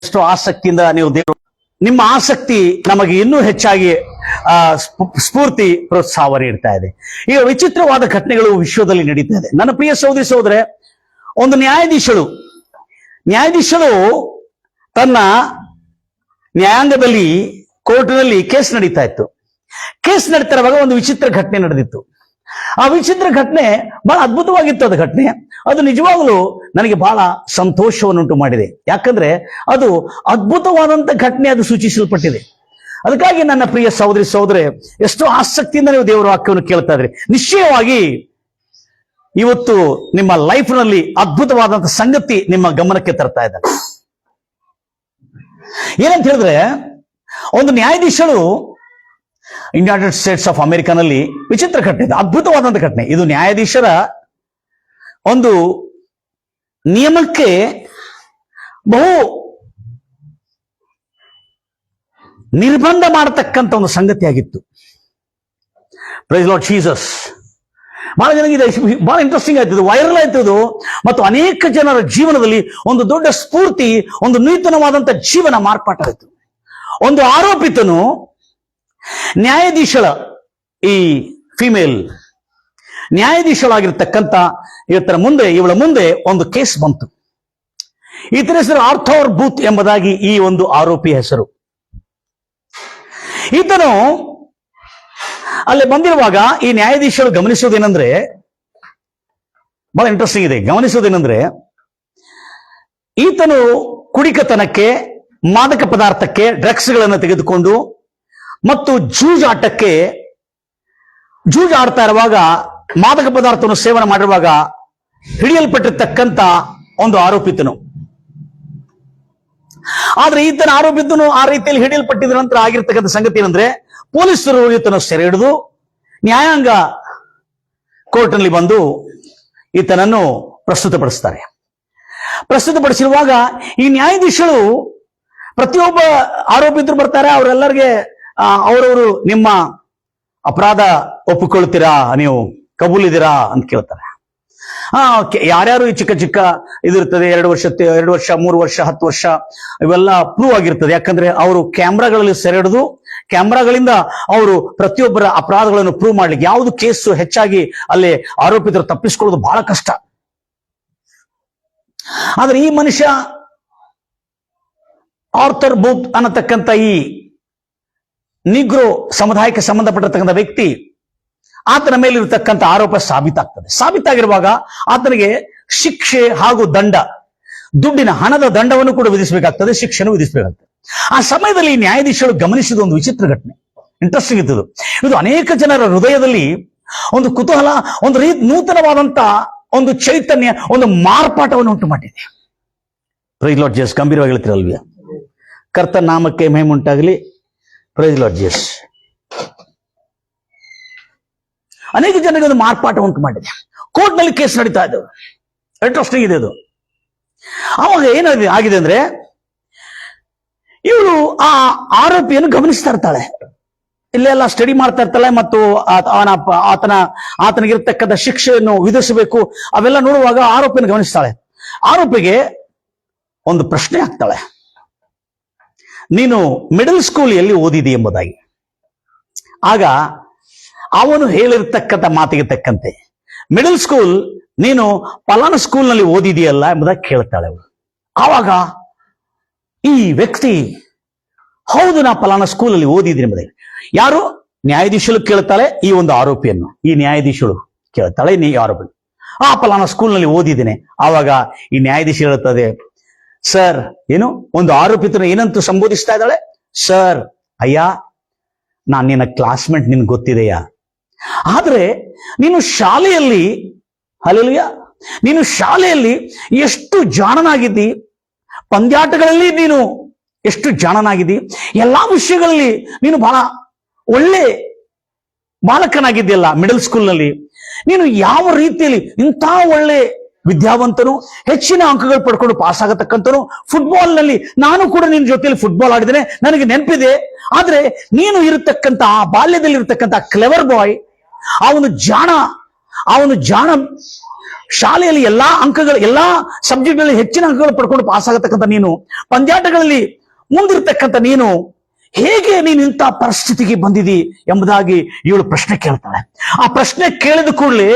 ಎಷ್ಟು ಆಸಕ್ತಿಯಿಂದ ನೀವು ನಿಮ್ಮ ಆಸಕ್ತಿ ನಮಗೆ ಇನ್ನೂ ಹೆಚ್ಚಾಗಿ ಸ್ಫೂರ್ತಿ ಪ್ರೋತ್ಸಾಹ ನೀಡ್ತಾ ಇದೆ. ಈಗ ವಿಚಿತ್ರವಾದ ಘಟನೆಗಳು ವಿಶ್ವದಲ್ಲಿ ನಡೀತಾ ಇದೆ. ನನ್ನ ಪ್ರಿಯ ಸಹೋದರಿ ಸಹೋದರೇ, ಒಂದು ನ್ಯಾಯಾಧೀಶಳು ತನ್ನ ನ್ಯಾಯಾಂಗದಲ್ಲಿ ಕೋರ್ಟ್ನಲ್ಲಿ ಕೇಸ್ ನಡೀತಾ ಇತ್ತು. ಕೇಸ್ ನಡೀತಾ ಇರುವಾಗ ಒಂದು ವಿಚಿತ್ರ ಘಟನೆ ನಡೆದಿತ್ತು. ಆ ವಿಚಿತ್ರ ಘಟನೆ ಬಹಳ ಅದ್ಭುತವಾಗಿತ್ತು. ಅದು ಘಟನೆ ಅದು ನಿಜವಾಗಲೂ ನನಗೆ ಬಹಳ ಸಂತೋಷವನ್ನುಂಟು ಮಾಡಿದೆ. ಯಾಕಂದ್ರೆ ಅದು ಅದ್ಭುತವಾದಂತ ಘಟನೆ, ಅದು ಸೂಚಿಸಲ್ಪಟ್ಟಿದೆ. ಅದಕ್ಕಾಗಿ ನನ್ನ ಪ್ರಿಯ ಸಹೋದರಿ ಸಹೋದರೇ, ಎಷ್ಟೋ ಆಸಕ್ತಿಯಿಂದ ನೀವು ದೇವರ ವಾಕ್ಯವನ್ನು ಕೇಳ್ತಾ ಇದ್ರಿ. ನಿಶ್ಚಯವಾಗಿ ಇವತ್ತು ನಿಮ್ಮ ಲೈಫ್ ನಲ್ಲಿ ಅದ್ಭುತವಾದಂತ ಸಂಗತಿ ನಿಮ್ಮ ಗಮನಕ್ಕೆ ತರ್ತಾ ಇದ್ದಾರೆ. ಏನಂತ ಹೇಳಿದ್ರೆ, ಒಂದು ನ್ಯಾಯಾಧೀಶರು ಯುನೈಟೆಡ್ ಸ್ಟೇಟ್ಸ್ ಆಫ್ ಅಮೆರಿಕಾನಲ್ಲಿ ವಿಚಿತ್ರ ಘಟನೆ, ಅದ್ಭುತವಾದಂತ ಘಟನೆ. ಇದು ನ್ಯಾಯಾಧೀಶರ ಒಂದು ನಿಯಮಕ್ಕೆ ಬಹು ನಿರ್ಬಂಧ ಮಾಡತಕ್ಕಂತ ಒಂದು ಸಂಗತಿ ಆಗಿತ್ತು. Praise lord Jesus. ಬಹಳ ಜನರಿಗೆ ಬಹಳ ಇಂಟ್ರೆಸ್ಟಿಂಗ್ ಆಯ್ತು, ವೈರಲ್ ಆಯ್ತದು, ಮತ್ತು ಅನೇಕ ಜನರ ಜೀವನದಲ್ಲಿ ಒಂದು ದೊಡ್ಡ ಸ್ಫೂರ್ತಿ, ಒಂದು ನೂತನವಾದಂತ ಜೀವನ ಮಾರ್ಪಾಟಾಯಿತು. ಒಂದು ಆರೋಪಿತನು ನ್ಯಾಯಾಧೀಶಳ, ಈ ಫಿಮೇಲ್ ನ್ಯಾಯಾಧೀಶಳಾಗಿರ್ತಕ್ಕಂಥ ಇವಳ ಮುಂದೆ ಒಂದು ಕೇಸ್ ಬಂತು. ಈತನ ಹೆಸರು ಆರ್ಥರ್ ಬೂತ್ ಎಂಬುದಾಗಿ ಈ ಒಂದು ಆರೋಪಿ ಹೆಸರು. ಈತನು ಅಲ್ಲಿ ಬಂದಿರುವಾಗ ಈ ನ್ಯಾಯಾಧೀಶರು ಗಮನಿಸೋದೇನೆಂದ್ರೆ, ಬಹಳ ಇಂಟ್ರೆಸ್ಟಿಂಗ್ ಇದೆ. ಗಮನಿಸೋದೇನೆಂದ್ರೆ, ಈತನು ಕುಡಿಕತನಕ್ಕೆ, ಮಾದಕ ಪದಾರ್ಥಕ್ಕೆ, ಡ್ರಗ್ಸ್ಗಳನ್ನು ತೆಗೆದುಕೊಂಡು ಮತ್ತು ಜೂಜಾಡ್ತಾ ಇರುವಾಗ, ಮಾದಕ ಪದಾರ್ಥವನ್ನು ಸೇವನೆ ಮಾಡಿರುವಾಗ ಹಿಡಿಯಲ್ಪಟ್ಟಿರ್ತಕ್ಕಂಥ ಒಂದು ಆರೋಪಿತನು. ಆದ್ರೆ ಈತನ ಆರೋಪಿತನು ಆ ರೀತಿಯಲ್ಲಿ ಹಿಡಿಯಲ್ಪಟ್ಟಿದ ನಂತರ ಆಗಿರ್ತಕ್ಕಂಥ ಸಂಗತಿ ಏನಂದ್ರೆ, ಪೊಲೀಸರು ಈತನ ಸೆರೆ ಹಿಡಿದು ನ್ಯಾಯಾಂಗ ಕೋರ್ಟ್ನಲ್ಲಿ ಬಂದು ಈತನನ್ನು ಪ್ರಸ್ತುತಪಡಿಸ್ತಾರೆ. ಪ್ರಸ್ತುತಪಡಿಸಿರುವಾಗ ಈ ನ್ಯಾಯಾಧೀಶರು ಪ್ರತಿಯೊಬ್ಬ ಆರೋಪಿತರು ಬರ್ತಾರೆ, ಅವರೆಲ್ಲರಿಗೆ ಅವರವರು ನಿಮ್ಮ ಅಪರಾಧ ಒಪ್ಪಿಕೊಳ್ತೀರಾ, ನೀವು ಕಬೂಲಿದ್ದೀರಾ ಅಂತ ಕೇಳ್ತಾರೆ. ಯಾರ್ಯಾರು ಈ ಚಿಕ್ಕ ಚಿಕ್ಕ ಇದಿರ್ತದೆ, 2 ವರ್ಷ 3 ವರ್ಷ 10 ವರ್ಷ ಇವೆಲ್ಲ ಪ್ರೂವ್ ಆಗಿರ್ತದೆ. ಯಾಕಂದ್ರೆ ಅವರು ಕ್ಯಾಮ್ರಾಗಳಲ್ಲಿ ಸೆರೆ ಹಿಡಿದು ಕ್ಯಾಮ್ರಾಗಳಿಂದ ಅವರು ಪ್ರತಿಯೊಬ್ಬರ ಅಪರಾಧಗಳನ್ನು ಪ್ರೂವ್ ಮಾಡ್ಲಿಕ್ಕೆ, ಯಾವುದು ಕೇಸು ಹೆಚ್ಚಾಗಿ ಅಲ್ಲಿ ಆರೋಪಿತರು ತಪ್ಪಿಸ್ಕೊಳ್ಳೋದು ಬಹಳ ಕಷ್ಟ. ಆದ್ರೆ ಈ ಮನುಷ್ಯ ಆರ್ಥರ್ ಬೂತ್ ಅನ್ನತಕ್ಕಂಥ ಈ ನಿಗ್ರೋ ಸಮುದಾಯಕ್ಕೆ ಸಂಬಂಧಪಟ್ಟಿರ್ತಕ್ಕಂಥ ವ್ಯಕ್ತಿ, ಆತನ ಮೇಲಿರತಕ್ಕಂಥ ಆರೋಪ ಸಾಬೀತಾಗಿರುವಾಗ ಆತನಿಗೆ ಶಿಕ್ಷೆ ಹಾಗೂ ದಂಡ, ದುಡ್ಡಿನ ಹಣದ ದಂಡವನ್ನು ಕೂಡ ವಿಧಿಸಬೇಕಾಗ್ತದೆ, ಶಿಕ್ಷೆಯನ್ನು ವಿಧಿಸಬೇಕಾಗ್ತದೆ. ಆ ಸಮಯದಲ್ಲಿ ನ್ಯಾಯಾಧೀಶರು ಗಮನಿಸಿದ ಒಂದು ವಿಚಿತ್ರ ಘಟನೆ, ಇಂಟ್ರೆಸ್ಟಿಂಗ್ ಇತ್ತು. ಇದು ಅನೇಕ ಜನರ ಹೃದಯದಲ್ಲಿ ಒಂದು ಕುತೂಹಲ, ಒಂದು ನೂತನವಾದಂತ ಒಂದು ಚೈತನ್ಯ, ಒಂದು ಮಾರ್ಪಾಟವನ್ನು ಉಂಟು ಮಾಡಿದೆ. Praise lord Jesus. ಗಂಭೀರವಾಗಿ ಹೇಳ್ತಿರಲ್ವಿಯ? ಕರ್ತನ ನಾಮಕ್ಕೆ ಮಹಿಮೆ ಉಂಟಾಗಲಿ. Price lord Jesus. ಅನೇಕ ಜನರಿಗೆ ಒಂದು ಮಾರ್ಪಾಟ ಉಂಟು ಮಾಡಿದೆ. ಕೋರ್ಟ್ ನಲ್ಲಿ ಕೇಸ್ ನಡೀತಾ ಇದ್ದವು. ಇಂಟ್ರೆಸ್ಟಿಂಗ್ ಇದೆ ಅದು. ಅವಾಗ ಏನಾಗಿದೆ ಅಂದ್ರೆ, ಇವಳು ಆ ಆರೋಪಿಯನ್ನು ಗಮನಿಸ್ತಾ ಇರ್ತಾಳೆ, ಇಲ್ಲೆಲ್ಲ ಸ್ಟಡಿ ಮಾಡ್ತಾ ಇರ್ತಾಳೆ, ಮತ್ತು ಆತನಿಗಿರ್ತಕ್ಕಂಥ ಶಿಕ್ಷೆಯನ್ನು ವಿಧಿಸಬೇಕು ಅವೆಲ್ಲ ನೋಡುವಾಗ ಆರೋಪಿಯನ್ನು ಗಮನಿಸ್ತಾಳೆ. ಆರೋಪಿಗೆ ಒಂದು ಪ್ರಶ್ನೆ ಆಗ್ತಾಳೆ, ನೀನು ಮಿಡಲ್ ಸ್ಕೂಲ್ ಎಲ್ಲಿ ಓದಿದಿ ಎಂಬುದಾಗಿ. ಆಗ ಅವನು ಹೇಳಿರ್ತಕ್ಕಂಥ ಮಾತಿಗೆ ತಕ್ಕಂತೆ, ಮಿಡಲ್ ಸ್ಕೂಲ್ ನೀನು ಫಲಾನ ಸ್ಕೂಲ್ನಲ್ಲಿ ಓದಿದೆಯಲ್ಲ ಎಂಬುದಾಗಿ ಕೇಳ್ತಾಳೆ ಅವಳು. ಆವಾಗ ಈ ವ್ಯಕ್ತಿ, ಹೌದು ನಾ ಫಲಾನ ಸ್ಕೂಲಲ್ಲಿ ಓದಿದ್ದೀನಿ ಎಂಬುದಾಗಿ. ಯಾರು? ನ್ಯಾಯಾಧೀಶಳು ಕೇಳ್ತಾಳೆ ಈ ಒಂದು ಆರೋಪಿಯನ್ನು. ಈ ನ್ಯಾಯಾಧೀಶಳು ಕೇಳ್ತಾಳೆ ಈ ಆರೋಪಿ, ಆ ಫಲಾನ ಸ್ಕೂಲ್ನಲ್ಲಿ ಓದಿದ್ದೇನೆ. ಆವಾಗ ಈ ನ್ಯಾಯಾಧೀಶ ಹೇಳ್ತದೆ, ಸರ್, ಏನು ಒಂದು ಆರೋಪಿತನ ಏನಂತ ಸಂಬೋಧಿಸ್ತಾ ಇದ್ದಾಳೆ? ಸರ್, ಅಯ್ಯ, ನಾನ್ ನಿನ್ನ ಕ್ಲಾಸ್ಮೇಟ್, ನಿನ್ಗೆ ಗೊತ್ತಿದೆಯಾ? ಆದ್ರೆ ನೀನು ಶಾಲೆಯಲ್ಲಿ, ಹಲ್ಲೆಲೂಯಾ, ನೀನು ಶಾಲೆಯಲ್ಲಿ ಎಷ್ಟು ಜಾಣನಾಗಿದ್ದಿ, ಪಂದ್ಯಾಟಗಳಲ್ಲಿ ನೀನು ಎಷ್ಟು ಜಾಣನಾಗಿದ್ದಿ, ಎಲ್ಲಾ ವಿಷಯಗಳಲ್ಲಿ ನೀನು ಬಹಳ ಒಳ್ಳೆ ಬಾಲಕನಾಗಿದ್ಯಲ್ಲ. ಮಿಡಲ್ ಸ್ಕೂಲ್ನಲ್ಲಿ ನೀನು ಯಾವ ರೀತಿಯಲ್ಲಿ ಇಂಥ ಒಳ್ಳೆ ವಿದ್ಯಾವಂತನು, ಹೆಚ್ಚಿನ ಅಂಕಗಳು ಪಡ್ಕೊಂಡು ಪಾಸ್ ಆಗತಕ್ಕಂಥನು, ಫುಟ್ಬಾಲ್ ನಲ್ಲಿ ನಾನು ಕೂಡ ನಿನ್ನ ಜೊತೆಯಲ್ಲಿ ಫುಟ್ಬಾಲ್ ಆಡಿದ್ದೇನೆ, ನನಗೆ ನೆನಪಿದೆ. ಆದ್ರೆ ನೀನು ಇರತಕ್ಕಂಥ ಆ ಬಾಲ್ಯದಲ್ಲಿ ಇರತಕ್ಕಂಥ ಕ್ಲೆವರ್ ಬಾಯ್, ಅವನು ಜಾಣ ಶಾಲೆಯಲ್ಲಿ ಎಲ್ಲಾ ಸಬ್ಜೆಕ್ಟ್ಗಳಲ್ಲಿ ಹೆಚ್ಚಿನ ಅಂಕಗಳು ಪಡ್ಕೊಂಡು ಪಾಸ್ ಆಗತಕ್ಕಂಥ ನೀನು, ಪಂದ್ಯಾಟಗಳಲ್ಲಿ ಮುಂದಿರ್ತಕ್ಕಂಥ ನೀನು, ಹೇಗೆ ನೀನು ಇಂಥ ಪರಿಸ್ಥಿತಿಗೆ ಬಂದಿದಿ ಎಂಬುದಾಗಿ ಇವಳು ಪ್ರಶ್ನೆ ಕೇಳ್ತಾಳೆ. ಆ ಪ್ರಶ್ನೆ ಕೇಳಿದ ಕೂಡಲೇ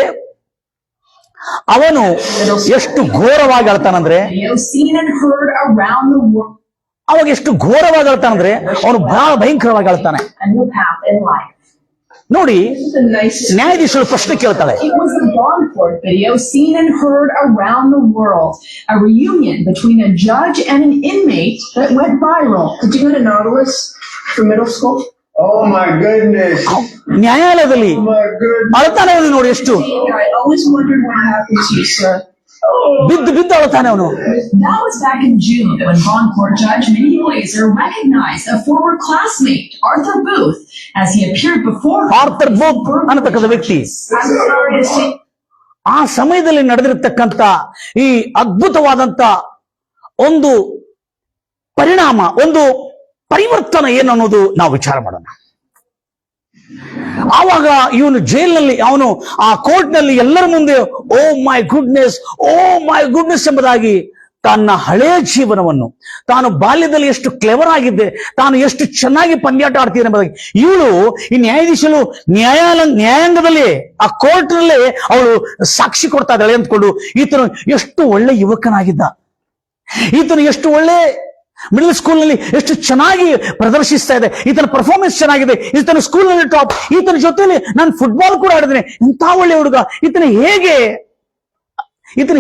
ಅವನು ಎಷ್ಟು ಘೋರವಾಗಿ ಅಳ್ತಾನಂದ್ರೆ, ಅವಾಗ ಎಷ್ಟು ಘೋರವಾಗಿ ಅಳ್ತಾನಂದ್ರೆ ಅವನು ಬಹಳ ಭಯಂಕರವಾಗಿ ಅಳ್ತಾನೆ. ನೋಡಿ, ನ್ಯಾಯಾಧೀಶರು ಪ್ರಶ್ನೆ ಕೇಳ್ತಾಳೆ. It was the bond court video seen and heard around the world. A reunion between a judge and an inmate that went viral. Did you go to Nautilus for middle school? Oh my goodness. ನ್ಯಾಯಾಲಯದಲ್ಲಿ ಅಳ್ತಾನೆ ನೋಡಿ ಎಷ್ಟು. I always wondered what happened to you, sir. ಬಿದ್ದು ಅಳ್ತಾನೆ ಅವನು. That was back in June when bond court judge Minnie Glazer recognized a former classmate, Arthur Booth, as he appeared before her. Arthur booth ಅನ್ನತಕ್ಕಂಥ ವ್ಯಕ್ತಿ. I'm sorry to say. ಆ ಸಮಯದಲ್ಲಿ ನಡೆದಿರತಕ್ಕಂಥ ಈ ಅದ್ಭುತವಾದಂತ ಒಂದು ಪರಿಣಾಮ, ಒಂದು ಪರಿವರ್ತನೆ ಏನು ಅನ್ನೋದು ನಾವು ವಿಚಾರ ಮಾಡೋಣ. ಆವಾಗ ಇವನು ಜೈಲಿನಲ್ಲಿ, ಅವನು ಆ ಕೋರ್ಟ್ ನಲ್ಲಿ ಎಲ್ಲರ ಮುಂದೆ ಓ ಮೈ ಗುಡ್ನೆಸ್ ಎಂಬುದಾಗಿ ತನ್ನ ಹಳೆಯ ಜೀವನವನ್ನು, ತಾನು ಬಾಲ್ಯದಲ್ಲಿ ಎಷ್ಟು ಕ್ಲೆವರ್ ಆಗಿದ್ದೆ, ತಾನು ಎಷ್ಟು ಚೆನ್ನಾಗಿ ಪಂದ್ಯಾಟ ಆಡ್ತಿದ್ದೆ ಎಂಬುದಾಗಿ ಇವಳು ಈ ನ್ಯಾಯಾಧೀಶರು ನ್ಯಾಯಾಂಗದಲ್ಲಿ ಆ ಕೋರ್ಟ್ ನಲ್ಲಿ ಅವಳು ಸಾಕ್ಷಿ ಕೊಡ್ತಾ ಇದ್ದಾಳೆ ಅಂದ್ಕೊಂಡು, ಈತನು ಎಷ್ಟು ಒಳ್ಳೆ ಯುವಕನಾಗಿದ್ದ, ಈತನು ಎಷ್ಟು ಒಳ್ಳೆ ಮಿಡಲ್ ಸ್ಕೂಲ್ ನಲ್ಲಿ ಎಷ್ಟು ಚೆನ್ನಾಗಿ ಪ್ರದರ್ಶಿಸ್ತಾ ಇದೆ, ಈತನ ಪರ್ಫಾರ್ಮೆನ್ಸ್ ಚೆನ್ನಾಗಿದೆ, ಈತನ ಸ್ಕೂಲ್ ನಲ್ಲಿ ಟಾಪ್, ಈತನ ಜೊತೆಯಲ್ಲಿ ನಾನು ಫುಟ್ಬಾಲ್ ಕೂಡ ಆಡಿದ್ದೇನೆ, ಇಂಥ ಒಳ್ಳೆ ಹುಡುಗ, ಈತನ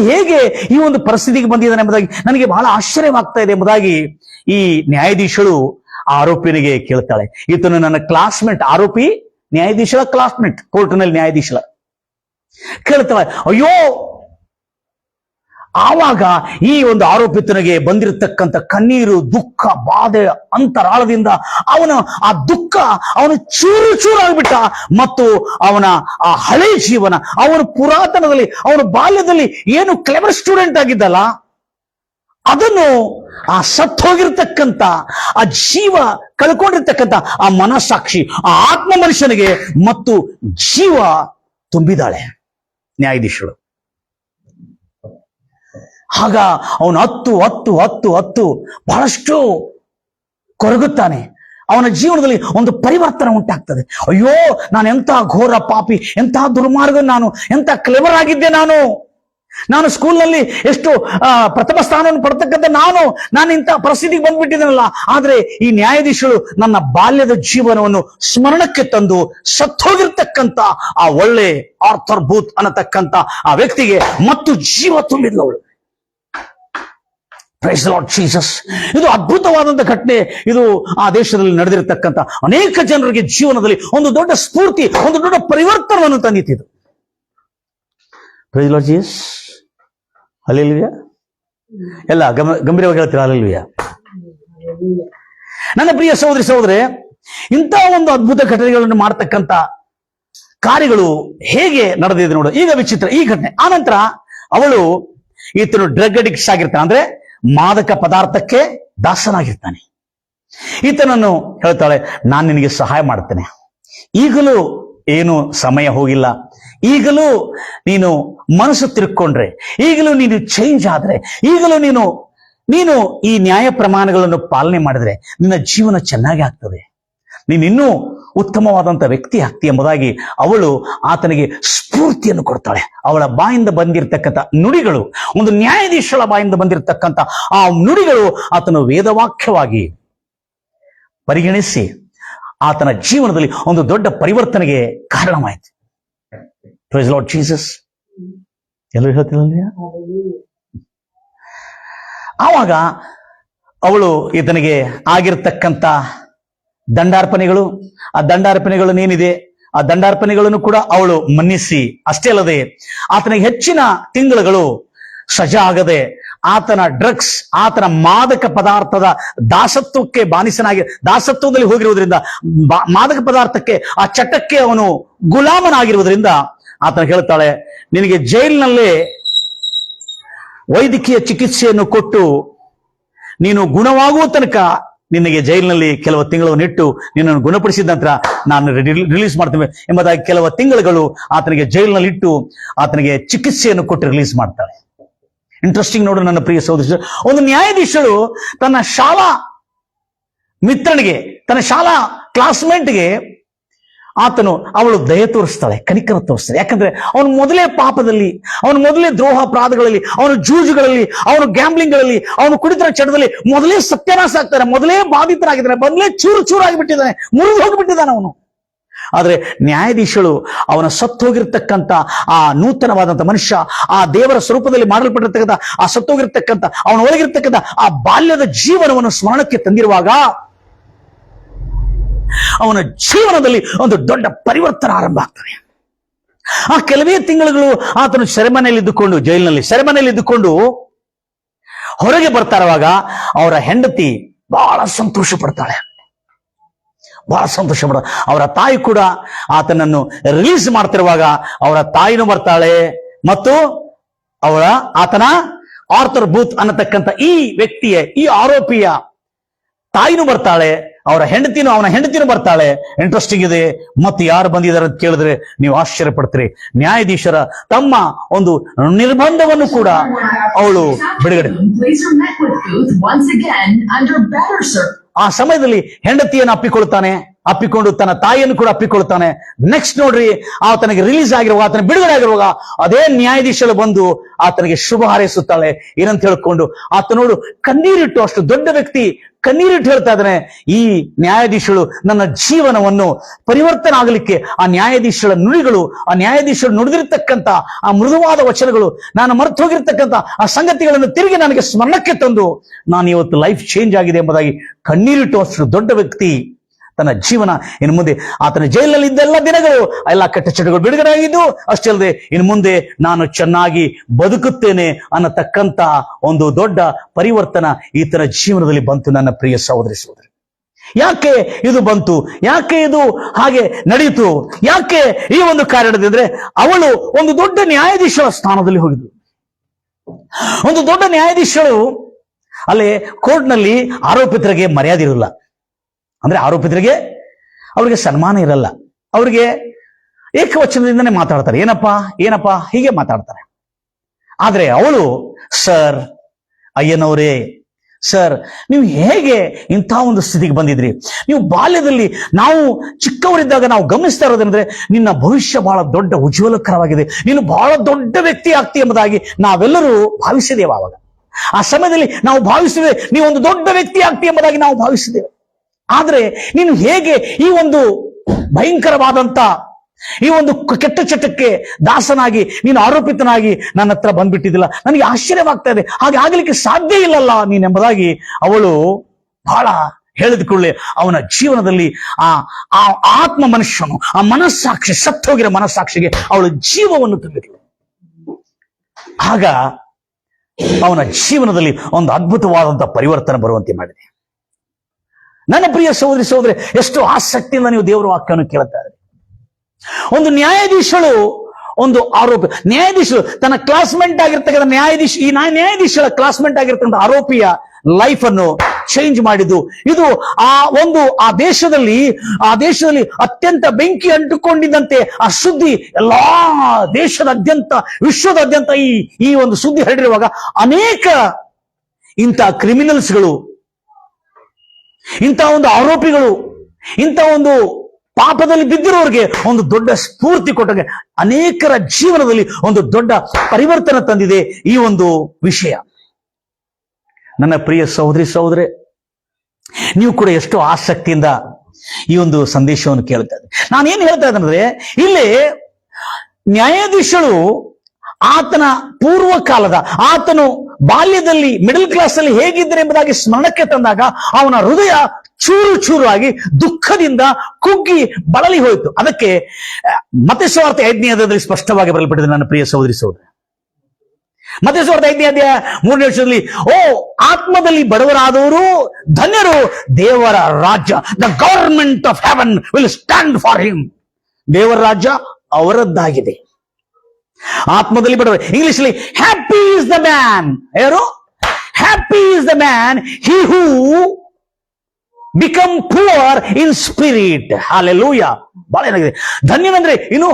ಹೇಗೆ ಈ ಒಂದು ಪರಿಸ್ಥಿತಿಗೆ ಬಂದಿದ್ದಾನೆ ಎಂಬುದಾಗಿ ನನಗೆ ಬಹಳ ಆಶ್ಚರ್ಯವಾಗ್ತಾ ಇದೆ ಎಂಬುದಾಗಿ ಈ ನ್ಯಾಯಾಧೀಶಳು ಆರೋಪಿನಿಗೆ ಕೇಳ್ತಾಳೆ. ಈತನು ನನ್ನ ಕ್ಲಾಸ್ಮೇಟ್, ಆರೋಪಿ ನ್ಯಾಯಾಧೀಶರ ಕ್ಲಾಸ್ಮೇಟ್, ಕೋರ್ಟ್ನಲ್ಲಿ ನ್ಯಾಯಾಧೀಶರ ಕೇಳ್ತಾಳೆ. ಅಯ್ಯೋ, ಆವಾಗ ಈ ಒಂದು ಆರೋಪಿತನಿಗೆ ಬಂದಿರತಕ್ಕಂಥ ಕಣ್ಣೀರು, ದುಃಖ, ಬಾಧೆ ಅಂತರಾಳದಿಂದ ಆ ದುಃಖ ಅವನು ಚೂರು ಆಗಿಬಿಟ್ಟ. ಮತ್ತು ಅವನ ಆ ಹಳೆ ಜೀವನ, ಅವನು ಪುರಾತನದಲ್ಲಿ, ಅವನ ಬಾಲ್ಯದಲ್ಲಿ ಏನು ಕ್ಲೆವರ್ ಸ್ಟೂಡೆಂಟ್ ಆಗಿದ್ದಲ್ಲ, ಅದನ್ನು ಆ ಸತ್ತೋಗಿರ್ತಕ್ಕಂಥ, ಆ ಜೀವ ಕಳ್ಕೊಂಡಿರ್ತಕ್ಕಂಥ ಆ ಮನಸ್ಸಾಕ್ಷಿ, ಆ ಆತ್ಮ ಮನುಷ್ಯನಿಗೆ ಮತ್ತು ಜೀವ ತುಂಬಿದಾಳೆ ನ್ಯಾಯಾಧೀಶರು. ಆಗ ಅವನು ಹತ್ತು ಬಹಳಷ್ಟು ಕೊರಗುತ್ತಾನೆ. ಅವನ ಜೀವನದಲ್ಲಿ ಒಂದು ಪರಿವರ್ತನೆ ಉಂಟಾಗ್ತದೆ. ಅಯ್ಯೋ, ನಾನು ಎಂಥ ಘೋರ ಪಾಪಿ, ಎಂಥ ದುರ್ಮಾರ್ಗ, ನಾನು ಎಂಥ ಕ್ಲೆವರ್ ಆಗಿದ್ದೆ, ನಾನು ಸ್ಕೂಲ್ನಲ್ಲಿ ಎಷ್ಟು ಪ್ರಥಮ ಸ್ಥಾನವನ್ನು ಪಡ್ತಕ್ಕಂಥ ನಾನು ಇಂಥ ಪರಿಸ್ಥಿತಿಗೆ ಬಂದ್ಬಿಟ್ಟಿದ್ದೇನಲ್ಲ. ಆದ್ರೆ ಈ ನ್ಯಾಯಾಧೀಶರು ನನ್ನ ಬಾಲ್ಯದ ಜೀವನವನ್ನು ಸ್ಮರಣಕ್ಕೆ ತಂದು ಸತ್ತೋಗಿರ್ತಕ್ಕಂಥ ಆ ಒಳ್ಳೆ ಆರ್ಥರ್ ಬೂತ್ ಅನ್ನತಕ್ಕಂಥ ಆ ವ್ಯಕ್ತಿಗೆ ಮತ್ತು ಜೀವ ತುಂಬಿದ್ಲವಳು. Praise the lord Jesus. ಇದು ಅದ್ಭುತವಾದಂತ ಘಟನೆ. ಇದು ಆ ದೇಶದಲ್ಲಿ ನಡೆದಿರತಕ್ಕಂಥ ಅನೇಕ ಜನರಿಗೆ ಜೀವನದಲ್ಲಿ ಒಂದು ದೊಡ್ಡ ಸ್ಫೂರ್ತಿ, ಒಂದು ದೊಡ್ಡ ಪರಿವರ್ತನವನ್ನು ತಂದಿತ್ತು. Praise the lord Jesus. Hallelujah. ಎಲ್ಲ ಗಂಭೀರವಾಗಿ ಹೇಳ್ತೀರಾ ಹಲ್ಲೆಲೂಯಾ. ನನ್ನ ಪ್ರಿಯ ಸಹೋದರೇ, ಇಂತಹ ಒಂದು ಅದ್ಭುತ ಘಟನೆಗಳನ್ನು ಮಾಡತಕ್ಕಂಥ ಕಾರ್ಯಗಳು ಹೇಗೆ ನಡೆದಿದೆ ನೋಡು. ಈಗ ವಿಚಿತ್ರ ಈ ಘಟನೆ. ಆನಂತರ ಈತನು ಡ್ರಗ್ ಅಡಿಕ್ಟ್ಸ್ ಆಗಿರ್ತಾನೆ, ಅಂದ್ರೆ ಮಾದಕ ಪದಾರ್ಥಕ್ಕೆ ದಾಸನಾಗಿರ್ತಾನೆ. ಈತನನ್ನು ಹೇಳ್ತಾಳೆ, ನಾನು ನಿನಗೆ ಸಹಾಯ ಮಾಡ್ತೇನೆ, ಈಗಲೂ ಏನು ಸಮಯ ಹೋಗಿಲ್ಲ, ಈಗಲೂ ನೀನು ಮನಸ್ಸು ತಿರುಕೊಂಡ್ರೆ, ಈಗಲೂ ನೀನು ಚೇಂಜ್ ಆದ್ರೆ, ಈಗಲೂ ನೀನು ಈ ನ್ಯಾಯ ಪ್ರಮಾಣಗಳನ್ನು ಪಾಲನೆ ಮಾಡಿದ್ರೆ ನಿನ್ನ ಜೀವನ ಚೆನ್ನಾಗಿ ಆಗ್ತದೆ, ನೀನಿನ್ನೂ ಉತ್ತಮವಾದಂತ ವ್ಯಕ್ತಿ ಆಗ್ತಿ ಎಂಬುದಾಗಿ ಅವಳು ಆತನಿಗೆ ಸ್ಫೂರ್ತಿಯನ್ನು ಕೊಡ್ತಾಳೆ. ಅವಳ ಬಾಯಿಂದ ಬಂದಿರತಕ್ಕಂಥ ನುಡಿಗಳು, ಒಂದು ನ್ಯಾಯಾಧೀಶಳ ಬಾಯಿಂದ ಬಂದಿರತಕ್ಕಂಥ ಆ ನುಡಿಗಳು ಆತನು ವೇದವಾಕ್ಯವಾಗಿ ಪರಿಗಣಿಸಿ ಆತನ ಜೀವನದಲ್ಲಿ ಒಂದು ದೊಡ್ಡ ಪರಿವರ್ತನೆಗೆ ಕಾರಣವಾಯಿತು. Praise the lord Jesus. ಎಲ್ಲರೂ ಹೇಳ್ತಿಲ್ಲ. ಆವಾಗ ಅವಳು ಈತನಿಗೆ ಆಗಿರ್ತಕ್ಕಂಥ ದಂಡಾರ್ಪಣೆಗಳು, ಆ ದಂಡಾರ್ಪಣೆಗಳನ್ನೇನಿದೆ ಆ ದಂಡಾರ್ಪಣೆಗಳನ್ನು ಕೂಡ ಅವಳು ಮನ್ನಿಸಿ, ಅಷ್ಟೇ ಅಲ್ಲದೆ ಆತನಿಗೆ ಹೆಚ್ಚಿನ ತಿಂಗಳುಗಳು ಸಜಾ ಆಗದೆ ಆತನ ಡ್ರಗ್ಸ್, ಆತನ ಮಾದಕ ಪದಾರ್ಥದ ದಾಸತ್ವಕ್ಕೆ ದಾಸತ್ವದಲ್ಲಿ ಹೋಗಿರುವುದರಿಂದ, ಮಾದಕ ಪದಾರ್ಥಕ್ಕೆ, ಆ ಚಟಕ್ಕೆ ಅವನು ಗುಲಾಮನಾಗಿರುವುದರಿಂದ ಆತನ ಹೇಳ್ತಾಳೆ, ನಿನಗೆ ಜೈಲಿನಲ್ಲೇ ವೈದ್ಯಕೀಯ ಚಿಕಿತ್ಸೆಯನ್ನು ಕೊಟ್ಟು ನೀನು ಗುಣವಾಗುವ ತನಕ ನಿನಗೆ ಜೈಲಿನಲ್ಲಿ ಕೆಲವು ತಿಂಗಳನ್ನು ಇಟ್ಟು ನಿನ್ನನ್ನು ಗುಣಪಡಿಸಿದ ನಂತರ ನಾನು ರಿಲೀಸ್ ಮಾಡ್ತೇವೆ ಎಂಬುದಾಗಿ ಕೆಲವು ತಿಂಗಳುಗಳು ಆತನಿಗೆ ಜೈಲಿನಲ್ಲಿ ಇಟ್ಟು ಆತನಿಗೆ ಚಿಕಿತ್ಸೆಯನ್ನು ಕೊಟ್ಟು ರಿಲೀಸ್ ಮಾಡ್ತಾಳೆ. ಇಂಟ್ರೆಸ್ಟಿಂಗ್ ನೋಡು ನನ್ನ ಪ್ರಿಯ ಸಹೋದರ, ಒಂದು ನ್ಯಾಯಾಧೀಶಳು ತನ್ನ ಶಾಲಾ ಮಿತ್ರನಿಗೆ, ತನ್ನ ಶಾಲಾ ಕ್ಲಾಸ್ಮೇಟ್ಗೆ ಅವಳು ದಯೆ ತೋರಿಸ್ತಾಳೆ, ಕನಿಕರ ತೋರಿಸ್ತಾಳೆ. ಯಾಕಂದ್ರೆ ಅವನು ಮೊದಲೇ ಪಾಪದಲ್ಲಿ, ಅವನು ಮೊದಲೇ ದ್ರೋಹಾಪರಾಧಗಳಲ್ಲಿ, ಅವನು ಜೂಜುಗಳಲ್ಲಿ, ಅವನು ಗ್ಯಾಂಬ್ಲಿಂಗ್ಗಳಲ್ಲಿ, ಅವನು ಕುಡಿತರ ಚಟದಲ್ಲಿ ಮೊದಲೇ ಸತ್ಯನಾಶ ಆಗ್ತಾನೆ, ಮೊದಲೇ ಬಾಧಿತರಾಗಿದ್ದಾನೆ, ಮೊದಲೇ ಚೂರು ಆಗಿಬಿಟ್ಟಿದ್ದಾನೆ, ಮುರಿದು ಹೋಗಿಬಿಟ್ಟಿದ್ದಾನೆ ಅವನು. ಆದ್ರೆ ನ್ಯಾಯಾಧೀಶಳು ಅವನ ಸತ್ತೋಗಿರ್ತಕ್ಕಂಥ ಆ ನೂತನವಾದಂಥ ಮನುಷ್ಯ, ಆ ದೇವರ ಸ್ವರೂಪದಲ್ಲಿ ಮಾಡಲ್ಪಟ್ಟಿರ್ತಕ್ಕಂಥ ಆ ಸತ್ತೋಗಿರ್ತಕ್ಕಂಥ ಅವನ ಒಳಗಿರ್ತಕ್ಕಂಥ ಆ ಬಾಲ್ಯದ ಜೀವನವನ್ನು ಸ್ಮರಣಕ್ಕೆ ತಂದಿರುವಾಗ ಅವನ ಜೀವನದಲ್ಲಿ ಒಂದು ದೊಡ್ಡ ಪರಿವರ್ತನೆ ಆರಂಭ ಆಗ್ತದೆ. ಆ ಕೆಲವೇ ತಿಂಗಳುಗಳು ಆತನು ಸೆರೆಮನೆಯಲ್ಲಿ ಇದ್ದುಕೊಂಡು, ಜೈಲಿನಲ್ಲಿ ಸೆರೆಮನೆಯಲ್ಲಿ ಇದ್ದುಕೊಂಡು ಹೊರಗೆ ಬರ್ತಾರವಾಗ ಅವರ ಹೆಂಡತಿ ಬಹಳ ಸಂತೋಷ ಪಡ್ತಾಳೆ, ಬಹಳ ಸಂತೋಷ ಪಡ. ಅವರ ತಾಯಿ ಕೂಡ ಆತನನ್ನು ರಿಲೀಸ್ ಮಾಡ್ತಿರುವಾಗ ಅವರ ತಾಯಿನೂ ಬರ್ತಾಳೆ ಮತ್ತು ಆತನ ಆರ್ಥರ್ ಬೂತ್ ಅನ್ನತಕ್ಕಂಥ ಈ ವ್ಯಕ್ತಿಯ, ಈ ಆರೋಪಿಯ ತಾಯಿನೂ ಬರ್ತಾಳೆ, ಅವನ ಹೆಂಡತಿನೂ ಬರ್ತಾಳೆ. ಇಂಟ್ರೆಸ್ಟಿಂಗ್ ಇದೆ. ಮತ್ತೆ ಯಾರು ಬಂದಿದ್ದಾರೆ ಅಂತ ಕೇಳಿದ್ರೆ ನೀವು ಆಶ್ಚರ್ಯ ಪಡ್ತೀರಿ. ನ್ಯಾಯಾಧೀಶರ ತಮ್ಮ ಒಂದು ನಿರ್ಬಂಧವನ್ನು ಕೂಡ ಅವಳು ಬಿಡುಗಡೆ. ಆ ಸಮಯದಲ್ಲಿ ಹೆಂಡತಿಯನ್ನು ಅಪ್ಪಿಕೊಂಡು ತನ್ನ ತಾಯಿಯನ್ನು ಕೂಡ ಅಪ್ಪಿಕೊಳ್ತಾನೆ. ನೆಕ್ಸ್ಟ್ ನೋಡ್ರಿ, ಆತನಿಗೆ ರಿಲೀಸ್ ಆಗಿರುವಾಗ, ಆತನ ಬಿಡುಗಡೆ ಆಗಿರುವಾಗ ಅದೇ ನ್ಯಾಯಾಧೀಶಳು ಬಂದು ಆತನಿಗೆ ಶುಭ ಹಾರೈಸುತ್ತಾಳೆ. ಏನಂತ ಹೇಳ್ಕೊಂಡು ಆತ ನೋಡು ಕಣ್ಣೀರಿಟ್ಟು, ಅಷ್ಟು ದೊಡ್ಡ ವ್ಯಕ್ತಿ ಕಣ್ಣೀರಿಟ್ಟು ಹೇಳ್ತಾ ಇದ್ದಾನೆ, ಈ ನ್ಯಾಯಾಧೀಶಳು ನನ್ನ ಜೀವನವನ್ನು ಪರಿವರ್ತನೆ ಆಗಲಿಕ್ಕೆ, ಆ ನ್ಯಾಯಾಧೀಶಳ ನುಡಿಗಳು, ಆ ನ್ಯಾಯಾಧೀಶರು ನುಡಿದಿರ್ತಕ್ಕಂಥ ಆ ಮೃದುವಾದ ವಚನಗಳು, ನಾನು ಮರೆತು ಹೋಗಿರ್ತಕ್ಕಂಥ ಆ ಸಂಗತಿಗಳನ್ನು ತಿರುಗಿ ನನಗೆ ಸ್ಮರಣಕ್ಕೆ ತಂದು ನಾನು ಇವತ್ತು ಲೈಫ್ ಚೇಂಜ್ ಆಗಿದೆ ಎಂಬುದಾಗಿ ಕಣ್ಣೀರಿಟ್ಟು ಅಷ್ಟು ದೊಡ್ಡ ವ್ಯಕ್ತಿ ತನ್ನ ಜೀವನ ಇನ್ನು ಮುಂದೆ, ಆತನ ಜೈಲಿನಲ್ಲಿ ಇದ್ದೆಲ್ಲ ದಿನಗಳು ಎಲ್ಲ ಕೆಟ್ಟ ಚಟಗಳು ಬಿಡುಗಡೆ ಆಗಿದ್ದು, ಅಷ್ಟೇ ಅಲ್ಲದೆ ಇನ್ನು ಮುಂದೆ ನಾನು ಚೆನ್ನಾಗಿ ಬದುಕುತ್ತೇನೆ ಅನ್ನತಕ್ಕಂಥ ಒಂದು ದೊಡ್ಡ ಪರಿವರ್ತನ ಈತನ ಜೀವನದಲ್ಲಿ ಬಂತು. ನನ್ನ ಪ್ರಿಯ ಸಹೋದರಿ ಸಹೋದರಿ, ಯಾಕೆ ಇದು ಬಂತು? ಯಾಕೆ ಇದು ಹಾಗೆ ನಡೆಯಿತು? ಯಾಕೆ ಈ ಒಂದು ಕಾರಣದಿಂದ ಅವಳು ಒಂದು ದೊಡ್ಡ ನ್ಯಾಯಾಧೀಶರ ಸ್ಥಾನದಲ್ಲಿ ಹೋಗಿದ್ಳು. ಒಂದು ದೊಡ್ಡ ನ್ಯಾಯಾಧೀಶರು ಅಲ್ಲೇ ಕೋರ್ಟ್ನಲ್ಲಿ ಆರೋಪಿತರಿಗೆ ಮರ್ಯಾದೆ ಇರಲ್ಲ. ಅಂದ್ರೆ ಆರೋಪಿತರಿಗೆ ಅವರಿಗೆ ಸನ್ಮಾನ ಇರಲ್ಲ, ಅವರಿಗೆ ಏಕವಚನದಿಂದನೇ ಮಾತಾಡ್ತಾರೆ, ಏನಪ್ಪಾ ಹೀಗೆ ಮಾತಾಡ್ತಾರೆ. ಆದ್ರೆ ಅವಳು, ಸರ್, ಅಯ್ಯನವರೇ, ಸರ್, ನೀವು ಹೇಗೆ ಇಂಥ ಒಂದು ಸ್ಥಿತಿಗೆ ಬಂದಿದ್ರಿ? ನೀವು ಬಾಲ್ಯದಲ್ಲಿ, ನಾವು ಚಿಕ್ಕವರಿದ್ದಾಗ ನಾವು ಗಮನಿಸ್ತಾ ಇರೋದಂದ್ರೆ ನಿನ್ನ ಭವಿಷ್ಯ ಬಹಳ ದೊಡ್ಡ ಉಜ್ವಲಕರವಾಗಿದೆ, ನೀನು ಬಹಳ ದೊಡ್ಡ ವ್ಯಕ್ತಿ ಆಗ್ತಿ ಎಂಬುದಾಗಿ ನಾವೆಲ್ಲರೂ ಭಾವಿಸಿದ್ದೇವೆ. ಆವಾಗ ಆ ಸಮಯದಲ್ಲಿ ನಾವು ಭಾವಿಸಿದ್ದೇವೆ, ನೀವೊಂದು ದೊಡ್ಡ ವ್ಯಕ್ತಿ ಆಗ್ತಿ ಎಂಬುದಾಗಿ ನಾವು ಭಾವಿಸಿದ್ದೇವೆ. ಆದ್ರೆ ನೀನು ಹೇಗೆ ಈ ಒಂದು ಭಯಂಕರವಾದಂತ ಈ ಒಂದು ಕೆಟ್ಟ ಚಟಕ್ಕೆ ದಾಸನಾಗಿ ನೀನು ಆರೋಪಿತನಾಗಿ ನನ್ನ ಹತ್ರ ಬಂದ್ಬಿಟ್ಟಿದ್ದಿಲ್ಲ, ನನಗೆ ಆಶ್ಚರ್ಯವಾಗ್ತಾ ಇದೆ, ಹಾಗೆ ಆಗ್ಲಿಕ್ಕೆ ಸಾಧ್ಯ ಇಲ್ಲಲ್ಲ ನೀನೆಂಬುದಾಗಿ ಅವಳು ಬಹಳ ಹೇಳಿದುಕೊಳ್ಳೆ ಅವನ ಜೀವನದಲ್ಲಿ ಆ ಆತ್ಮ ಮನುಷ್ಯನು, ಆ ಮನಸ್ಸಾಕ್ಷಿ, ಸತ್ತೋಗಿರೋ ಮನಸ್ಸಾಕ್ಷಿಗೆ ಅವಳು ಜೀವವನ್ನು ತುಂಬಿದಳು. ಆಗ ಅವನ ಜೀವನದಲ್ಲಿ ಒಂದು ಅದ್ಭುತವಾದಂತಹ ಪರಿವರ್ತನೆ ಬರುವಂತೆ ಮಾಡಿದೆ. ನನ್ನ ಪ್ರಿಯ ಸಹೋದರಿ, ಎಷ್ಟು ಆಸಕ್ತಿಯಿಂದ ನೀವು ದೇವರ ವಾಕ್ಯವನ್ನು ಕೇಳ್ತಾ ಇದ್ದೀರಿ. ಒಂದು ನ್ಯಾಯಾಧೀಶಳು, ಒಂದು ಆರೋಪಿ, ನ್ಯಾಯಾಧೀಶರು ತನ್ನ ಕ್ಲಾಸ್ಮೇಟ್ ಆಗಿರ್ತಕ್ಕಂಥ ನ್ಯಾಯಾಧೀಶರ ಕ್ಲಾಸ್ಮೇಟ್ ಆಗಿರ್ತಕ್ಕಂಥ ಆರೋಪಿಯ ಲೈಫ್ ಅನ್ನು ಚೇಂಜ್ ಮಾಡಿದ್ದು. ಇದು ಆ ದೇಶದಲ್ಲಿ ಅತ್ಯಂತ ಬೆಂಕಿ ಅಂಟುಕೊಂಡಿದ್ದಂತೆ ಆ ಸುದ್ದಿ ಎಲ್ಲಾ ದೇಶದಾದ್ಯಂತ, ವಿಶ್ವದಾದ್ಯಂತ ಈ ಒಂದು ಸುದ್ದಿ ಹರಡಿರುವಾಗ ಅನೇಕ ಇಂಥ ಕ್ರಿಮಿನಲ್ಸ್ಗಳು, ಇಂಥ ಒಂದು ಆರೋಪಿಗಳು, ಇಂಥ ಒಂದು ಪಾಪದಲ್ಲಿ ಬಿದ್ದಿರೋರಿಗೆ ಒಂದು ದೊಡ್ಡ ಸ್ಫೂರ್ತಿ ಕೊಟ್ಟಾಗ ಅನೇಕರ ಜೀವನದಲ್ಲಿ ಒಂದು ದೊಡ್ಡ ಪರಿವರ್ತನೆ ತಂದಿದೆ ಈ ಒಂದು ವಿಷಯ. ನನ್ನ ಪ್ರಿಯ ಸಹೋದರಿ, ನೀವು ಕೂಡ ಎಷ್ಟು ಆಸಕ್ತಿಯಿಂದ ಈ ಒಂದು ಸಂದೇಶವನ್ನು ಕೇಳ್ತಾ ಇದ್ದೀರಿ. ನಾನೇನು ಹೇಳ್ತಾ ಇದ್ದೇನೆ, ಇಲ್ಲಿ ನ್ಯಾಯಾಧೀಶರು ಆತನ ಪೂರ್ವ ಕಾಲದ, ಆತನು ಬಾಲ್ಯದಲ್ಲಿ ಮಿಡಲ್ ಕ್ಲಾಸ್ ಅಲ್ಲಿ ಹೇಗಿದ್ದರೆ ಎಂಬುದಾಗಿ ಸ್ಮರಣಕ್ಕೆ ತಂದಾಗ ಅವನ ಹೃದಯ ಚೂರು ಆಗಿ ದುಃಖದಿಂದ ಕುಗ್ಗಿ ಬಳಲಿ ಹೋಯಿತು. ಅದಕ್ಕೆ ಮತ್ತಾಯ ಸುವಾರ್ತೆ 5ನೇ ಅಧ್ಯಾಯದಲ್ಲಿ ಸ್ಪಷ್ಟವಾಗಿ ಬರೆಯಲ್ಪಟ್ಟಿದೆ. ನನ್ನ ಪ್ರಿಯ ಸಹೋದರಿ, ಮತ್ತಾಯ ಸುವಾರ್ತೆ 5ನೇ ಅಧ್ಯಾಯ 3ನೇ ವರ್ಷದಲ್ಲಿ, ಆತ್ಮದಲ್ಲಿ ಬಡವರಾದವರು ಧನ್ಯರು, ದೇವರ ರಾಜ್ಯ, the government of haven will stand for him. ದೇವರ ರಾಜ್ಯ ಅವರದ್ದಾಗಿದೆ. ಆತ್ಮದಲ್ಲಿ ಬಡವರು, ಇಂಗ್ಲಿಷ್ ಅಲ್ಲಿ ಹ್ಯಾಪಿ ಇಸ್ ದ ಮ್ಯಾನ್. ಯಾರು? Happy is the man he who become poor in spirit. Hallelujah. ಬಹಳ ಏನಾಗಿದೆ, ಧನ್ಯನಂದ್ರೆ ಇನ್ನು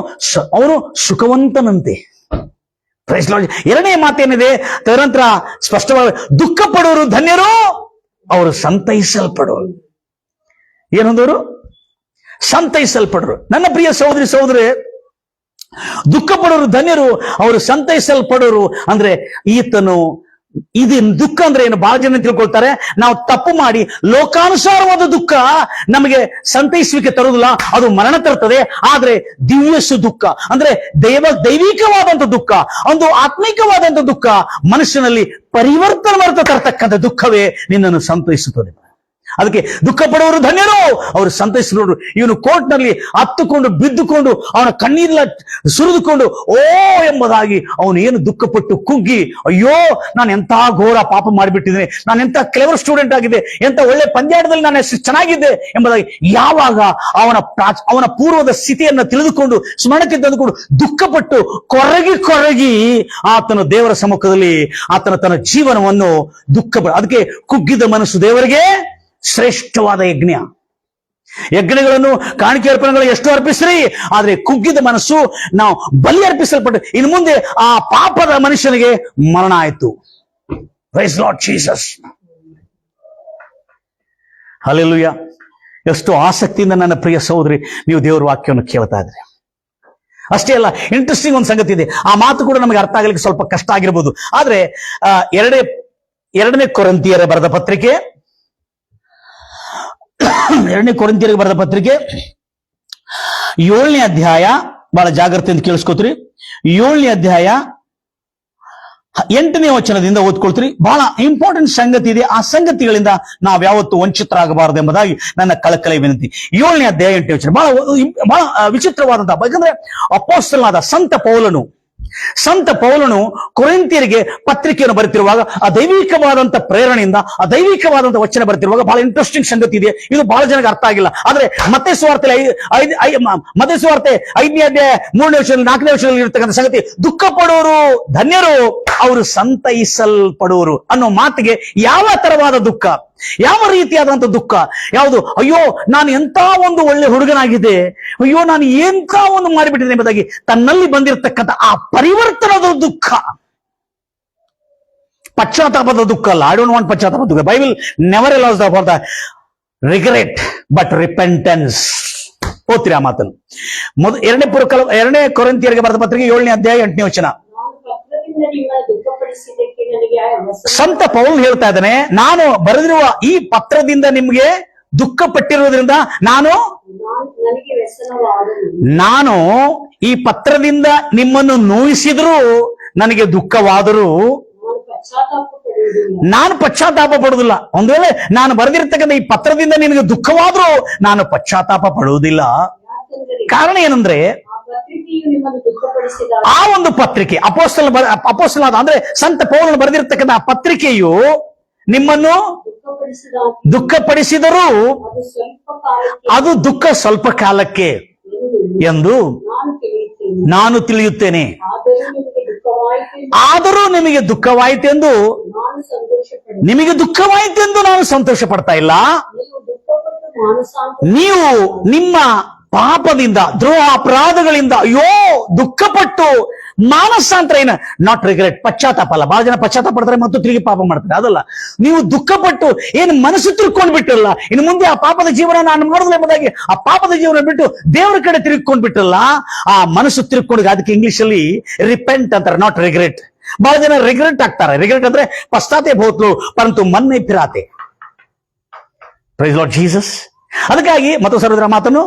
ಅವನು ಸುಖವಂತನಂತೆ. Price lord. ಎರಡನೇ ಮಾತೇನಿದೆ ತದನಂತರ ಸ್ಪಷ್ಟವಾಗಿ, ದುಃಖ ಪಡುವರು ಧನ್ಯರು, ಅವರು ಸಂತೈಸಲ್ಪಡುವರು. ಏನೊಂದವರು ಸಂತೈಸಲ್ಪಡರು. ನನ್ನ ಪ್ರಿಯ ಸಹೋದರಿ ಸಹೋದರಿ, ದುಃಖ ಪಡೋರು ಧನ್ಯರು, ಅವರು ಸಂತೈಸಲ್ಪಡೋರು. ಅಂದ್ರೆ ಈತನು ಇದು ದುಃಖ ಅಂದ್ರೆ ಏನು, ಬಹಳ ಜನ ತಿಳ್ಕೊಳ್ತಾರೆ, ನಾವು ತಪ್ಪು ಮಾಡಿ ಲೋಕಾನುಸಾರವಾದ ದುಃಖ ನಮಗೆ ಸಂತೈಸುವಿಕೆ ತರುವುದಿಲ್ಲ, ಅದು ಮರಣ ತರುತ್ತದೆ. ಆದ್ರೆ ದಿವ್ಯಸು ದುಃಖ ಅಂದ್ರೆ ದೈವಿಕವಾದಂತ ದುಃಖ, ಒಂದು ಆತ್ಮಿಕವಾದಂತ ದುಃಖ, ಮನುಷ್ಯನಲ್ಲಿ ಪರಿವರ್ತನೆ ತರತಕ್ಕಂಥ ದುಃಖವೇ ನಿನ್ನನ್ನು ಸಂತೈಸುತ್ತದೆ. ಅದಕ್ಕೆ ದುಃಖ ಪಡುವವರು ಧನ್ಯರು, ಅವರು ಸಂತೈಸಿದವರು. ಇವನು ಕೋರ್ಟ್ನಲ್ಲಿ ಹತ್ತುಕೊಂಡು ಬಿದ್ದುಕೊಂಡು ಅವನ ಕಣ್ಣೀರ್ಲ ಸುರಿದುಕೊಂಡು ಓ ಎಂಬುದಾಗಿ ಅವನು ಏನು ದುಃಖಪಟ್ಟು ಕುಗ್ಗಿ, ಅಯ್ಯೋ ನಾನು ಎಂತ ಘೋರ ಪಾಪ ಮಾಡಿಬಿಟ್ಟಿದ್ದೇನೆ, ನಾನು ಎಂತ ಕ್ಲೆವರ್ ಸ್ಟೂಡೆಂಟ್ ಆಗಿದೆ, ಎಂತ ಒಳ್ಳೆ ಪಂದ್ಯಾಟದಲ್ಲಿ ನಾನು ಎಷ್ಟು ಚೆನ್ನಾಗಿದ್ದೆ ಎಂಬುದಾಗಿ ಯಾವಾಗ ಅವನ ಪೂರ್ವದ ಸ್ಥಿತಿಯನ್ನು ತಿಳಿದುಕೊಂಡು ಸ್ಮರಣಕ್ಕೆ ತಂದುಕೊಂಡು ದುಃಖಪಟ್ಟು ಕೊರಗಿ ಆತನು ದೇವರ ಸಮ್ಮುಖದಲ್ಲಿ ಆತನ ತನ್ನ ಜೀವನವನ್ನು ಅದಕ್ಕೆ ಕುಗ್ಗಿದ ಮನಸ್ಸು ದೇವರಿಗೆ ಶ್ರೇಷ್ಠವಾದ ಯಜ್ಞಗಳನ್ನು ಕಾಣಿಕೆ ಅರ್ಪಣೆಗಳು ಎಷ್ಟು ಅರ್ಪಿಸ್ರಿ, ಆದ್ರೆ ಕುಗ್ಗಿದ ಮನಸ್ಸು ನಾವು ಬಲಿ ಅರ್ಪಿಸಲ್ಪಟ್ಟು ಇನ್ನು ಮುಂದೆ ಆ ಪಾಪದ ಮನುಷ್ಯನಿಗೆ ಮರಣ ಆಯ್ತು. Praise lord Jesus. ಹಲ್ಲೆಲೂಯಾ. ಎಷ್ಟು ಆಸಕ್ತಿಯಿಂದ ನನ್ನ ಪ್ರಿಯ ಸಹೋದರಿ ನೀವು ದೇವರ ವಾಕ್ಯವನ್ನು ಕೇಳ್ತಾ ಇದ್ರಿ. ಅಷ್ಟೇ ಅಲ್ಲ, ಇಂಟ್ರೆಸ್ಟಿಂಗ್ ಒಂದು ಸಂಗತಿ ಇದೆ, ಆ ಮಾತು ಕೂಡ ನಮಗೆ ಅರ್ಥ ಆಗಲಿಕ್ಕೆ ಸ್ವಲ್ಪ ಕಷ್ಟ ಆಗಿರ್ಬೋದು. ಆದ್ರೆ ಎರಡನೇ ಕೊರಿಂಥಿಯರ ಬರೆದ ಪತ್ರಿಕೆ 7ನೇ ಅಧ್ಯಾಯ, ಬಹಳ ಜಾಗ್ರತೆಯಿಂದ ಕೇಳಿಸ್ಕೋತೀರಿ. 7ನೇ ಅಧ್ಯಾಯ 8ನೇ ವಚನದಿಂದ ಓದ್ಕೊಳ್ತೀರಿ. ಬಹಳ ಇಂಪಾರ್ಟೆಂಟ್ ಸಂಗತಿ ಇದೆ. ಆ ಸಂಗತಿಗಳಿಂದ ನಾವು ಯಾವತ್ತು ವಂಚಿತರಾಗಬಾರದು ಎಂಬುದಾಗಿ ನನ್ನ ಕಳಕಳಿ ವಿನಂತಿ. 7ನೇ ಅಧ್ಯಾಯ 8ನೇ ವಚನ ಬಹಳ ವಿಚಿತ್ರವಾದಂತಹ, ಯಾಕಂದ್ರೆ ಅಪೊಸ್ತಲನಾದ ಸಂತ ಪೌಲನು ಕೊರಿಂಥಿಯರಿಗೆ ಪತ್ರಿಕೆಯನ್ನು ಬರೆತಿರುವಾಗ ಆ ದೈವಿಕವಾದಂತ ಪ್ರೇರಣೆಯಿಂದ ಆ ದೈವಿಕವಾದಂತ ವಚನ ಬರೆತಿರುವಾಗ ಬಹಳ ಇಂಟ್ರೆಸ್ಟಿಂಗ್ ಸಂಗತಿ ಇದೆ. ಇದು ಬಹಳ ಜನಕ್ಕೆ ಅರ್ಥ ಆಗಿಲ್ಲ. ಆದ್ರೆ ಮತ್ತೇ ಸುವಾರ್ತೆ 5ನೇ ಅಧ್ಯಾಯ 3ನೇ ವಚನ 4ನೇ ವಚನದಲ್ಲಿ ಇರತಕ್ಕಂಥ ಸಂಗತಿ, ದುಃಖ ಪಡುವರು ಧನ್ಯರು, ಅವರು ಸಂತೈಸಲ್ಪಡುವರು ಅನ್ನೋ ಮಾತಿಗೆ ಯಾವ ತರವಾದ ದುಃಖ, ಯಾವ ರೀತಿಯಾದಂತ ದುಃಖ ಯಾವುದು? ಅಯ್ಯೋ ನಾನು ಎಂತ ಒಂದು ಒಳ್ಳೆ ಹುಡುಗನಾಗಿದೆ, ಅಯ್ಯೋ ನಾನು ಎಂತ ಒಂದು ಮಾಡಿಬಿಟ್ಟಿದೆ ಎಂಬುದಾಗಿ ತನ್ನಲ್ಲಿ ಬಂದಿರತಕ್ಕಂಥ ಆ ಪರಿವರ್ತನದ ದುಃಖ, ಪಶ್ಚಾತ್ತಾಪದ ದುಃಖ ಅಲ್ಲ. ಐ ಡೋಂಟ್ ವಾಂಟ್ ಪಶ್ಚಾತ್ತಾಪ ದುಃಖ. Bible never allows for the regret but repentance. ಓದ್ತೀರಿ ಆ ಮಾತನ್ನು. 2ನೇ ಕೊರಿಂಥಿಯರಿಗೆ ಬರೆದ ಪತ್ರಿಕೆ 7ನೇ ಅಧ್ಯಾಯ 8ನೇ ವಚನ. ಸಂತ ಪೌಲ್ ಹೇಳ್ತಾ ಇದ್ದಾನೆ, ನಾನು ಬರೆದಿರುವ ಈ ಪತ್ರದಿಂದ ನಿಮ್ಗೆ ದುಃಖ ಪಟ್ಟಿರುವುದರಿಂದ ನಾನು ಈ ಪತ್ರದಿಂದ ನಿಮ್ಮನ್ನು ನೋಯಿಸಿದರೂ ನನಗೆ ದುಃಖವಾದರೂ ನಾನು ಪಶ್ಚಾತ್ತಾಪ ಪಡುವುದಿಲ್ಲ. ಒಂದು ವೇಳೆ ನಾನು ಬರೆದಿರ್ತಕ್ಕಂಥ ಈ ಪತ್ರದಿಂದ ನಿನಗೆ ದುಃಖವಾದರೂ ನಾನು ಪಶ್ಚಾತ್ತಾಪ ಪಡುವುದಿಲ್ಲ. ಕಾರಣ ಏನಂದ್ರೆ ಆ ಒಂದು ಪತ್ರಿಕೆ ಅಪೊಸ್ತಲನಾದ ಅಂದ್ರೆ ಸಂತ ಪೌಲನು ಬರೆದಿರ್ತಕ್ಕಂಥ ಆ ಪತ್ರಿಕೆಯು ನಿಮ್ಮನ್ನು ದುಃಖಪಡಿಸಿದರೂ ಅದು ದುಃಖ ಸ್ವಲ್ಪ ಕಾಲಕ್ಕೆ ಎಂದು ನಾನು ತಿಳಿಯುತ್ತೇನೆ. ಆದರೂ ನಿಮಗೆ ದುಃಖವಾಯಿತೆಂದು ನಾನು ಸಂತೋಷ ಪಡ್ತಾ ಇಲ್ಲ. ನೀವು ನಿಮ್ಮ ಪಾಪದಿಂದ ದ್ರೋಹ ಅಪರಾಧಗಳಿಂದ ಅಯ್ಯೋ ದುಃಖಪಟ್ಟು ಮಾನಸಾಂತರ ಏನ ನಾಟ್ ರಿಗ್ರೆಟ್, ಪಶ್ಚಾತ್ತಾಪ ಅಲ್ಲ. ಬಹಳ ಜನ ಪಶ್ಚಾತ್ತಾಪ ಪಡ್ತಾರೆ ಮತ್ತು ತಿರುಗಿ ಪಾಪ ಮಾಡ್ತಾರೆ, ಅದಲ್ಲ. ನೀವು ದುಃಖಪಟ್ಟು ಏನು ಮನಸ್ಸು ತಿರ್ಕೊಂಡು ಬಿಟ್ಟಿರಲ್ಲ, ಇನ್ನು ಮುಂದೆ ಆ ಪಾಪದ ಜೀವನ ನಾನು ಮಾಡೋದಿಲ್ಲ ಎಂಬುದಾಗಿ ಆ ಪಾಪದ ಜೀವನ ಬಿಟ್ಟು ದೇವರ ಕಡೆ ತಿರುಗಿಕೊಂಡು ಬಿಟ್ಟಿರಲ್ಲ, ಆ ಮನಸ್ಸು ತಿರ್ಕೊಂಡು, ಅದಕ್ಕೆ ಇಂಗ್ಲಿಷ್ ಅಲ್ಲಿ ರಿಪೆಂಟ್ ಅಂತಾರೆ, ನಾಟ್ ರಿಗ್ರೆಟ್. ಬಹಳ ಜನ ರಿಗ್ರೆಟ್ ಆಗ್ತಾರೆ. ರಿಗ್ರೆಟ್ ಅಂದ್ರೆ ಪಶ್ಚಾತ್ತೆ ಬಹುತ್ಲು ಪರಂತು ಮನ್ನೆ ಪಿರಾತೆ. Price lord Jesus. ಅದಕ್ಕಾಗಿ ಮತ್ತು ಸರೋದರ ಮಾತನ್ನು,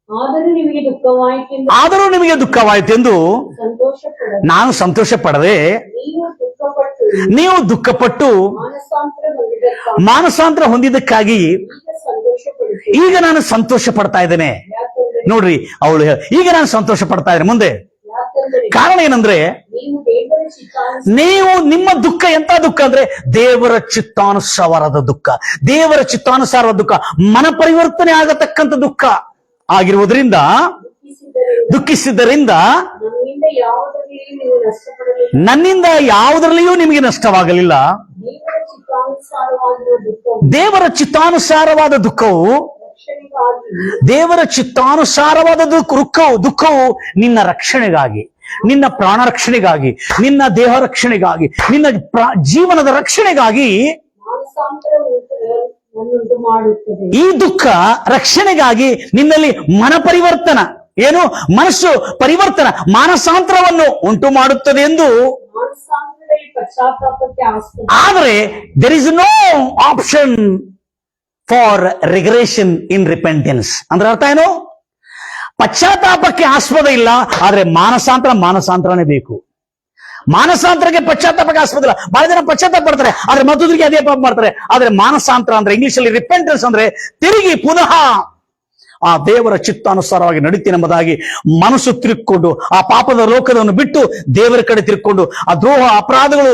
ಆದರೂ ನಿಮಗೆ ದುಃಖವಾಯಿತೆಂದು ನಾನು ಸಂತೋಷ ಪಡದೆ ನೀವು ದುಃಖಪಟ್ಟು ಮಾನಸಾಂತರ ಹೊಂದಿದ್ದಕ್ಕಾಗಿ ಈಗ ನಾನು ಸಂತೋಷ ಪಡ್ತಾ ಇದ್ದೇನೆ. ನೋಡ್ರಿ, ಅವಳು ಈಗ ನಾನು ಸಂತೋಷ ಪಡ್ತಾ ಇದ್ದೇನೆ. ಮುಂದೆ ಕಾರಣ ಏನಂದ್ರೆ, ನೀವು ನಿಮ್ಮ ದುಃಖ ಎಂತ ದುಃಖ ಅಂದ್ರೆ ದೇವರ ಚಿತ್ತಾನುಸಾರದ ದುಃಖ. ದೇವರ ಚಿತ್ತಾನುಸಾರದ ದುಃಖ ಮನ ಪರಿವರ್ತನೆ ಆಗತಕ್ಕಂಥ ದುಃಖ ಆಗಿರುವುದರಿಂದ ದುಃಖಿಸಿದ್ದರಿಂದ ನನ್ನಿಂದ ಯಾವುದರಲ್ಲಿಯೂ ನಿಮಗೆ ನಷ್ಟವಾಗಲಿಲ್ಲ. ಚಿತ್ತಾನುಸಾರವಾಗಿರುವ ದುಃಖವು ದೇವರ ಚಿತ್ತಾನುಸಾರವಾದ ದುಃಖವು ರಕ್ಷಣೆಗಾಗಿ ದೇವರ ಚಿತ್ತಾನುಸಾರವಾದ ದುಃಖವು ನಿನ್ನ ರಕ್ಷಣೆಗಾಗಿ, ನಿನ್ನ ಪ್ರಾಣ ರಕ್ಷಣೆಗಾಗಿ, ನಿನ್ನ ದೇಹ ರಕ್ಷಣೆಗಾಗಿ, ನಿನ್ನ ಜೀವನದ ರಕ್ಷಣೆಗಾಗಿ ಮಾನಸಾಂತರವನ್ನುಂಟು ಮಾಡುತ್ತದೆ. ಈ ದುಃಖ ರಕ್ಷಣೆಗಾಗಿ ನಿನ್ನಲ್ಲಿ ಮನ ಪರಿವರ್ತನ, ಏನು ಮನಸ್ಸು ಪರಿವರ್ತನ, ಮಾನಸಾಂತರವನ್ನು ಉಂಟು ಮಾಡುತ್ತದೆ ಎಂದು. ಮಾನಸಾಂತರದಲ್ಲಿ ಪಶ್ಚಾತ್ತಾಪಕ್ಕೆ ಆಸ್ಪದ. ಆದರೆ there is no option for regression in repentance. ಅಂದ್ರೆ ಅರ್ಥ ಏನು? ಪಶ್ಚಾತ್ತಾಪಕ್ಕೆ ಆಸ್ಪದ ಇಲ್ಲ, ಆದ್ರೆ ಮಾನಸಾಂತರನೇ ಬೇಕು. ಮಾನಸಾಂತರಕ್ಕೆ ಪಶ್ಚಾತ್ತಾಪಕ್ಕೆ ಆಸ್ಪದ ಇಲ್ಲ. ಬಹಳ ಜನ ಪಶ್ಚಾತ್ತಾಪ ಪಡ್ತಾರೆ, ಆದ್ರೆ ಮತ್ತೊಂದರಿಗೆ ಅದೇ ಪಾಪ ಮಾಡ್ತಾರೆ. ಆದ್ರೆ ಮಾನಸಾಂತರ ಅಂದ್ರೆ ಇಂಗ್ಲಿಷ್ ಅಲ್ಲಿ ರಿಪೆಂಟೆನ್ಸ್ ಅಂದ್ರೆ ತಿರುಗಿ ಪುನಃ ಆ ದೇವರ ಚಿತ್ತಾನುಸಾರವಾಗಿ ನಡೀತೀನಿ ಎಂಬುದಾಗಿ ಮನಸ್ಸು ತಿರುಗಿಕೊಂಡು ಆ ಪಾಪದ ಲೋಕವನ್ನು ಬಿಟ್ಟು ದೇವರ ಕಡೆ ತಿರುಗಿಕೊಂಡು ಆ ದ್ರೋಹ ಅಪರಾಧಗಳು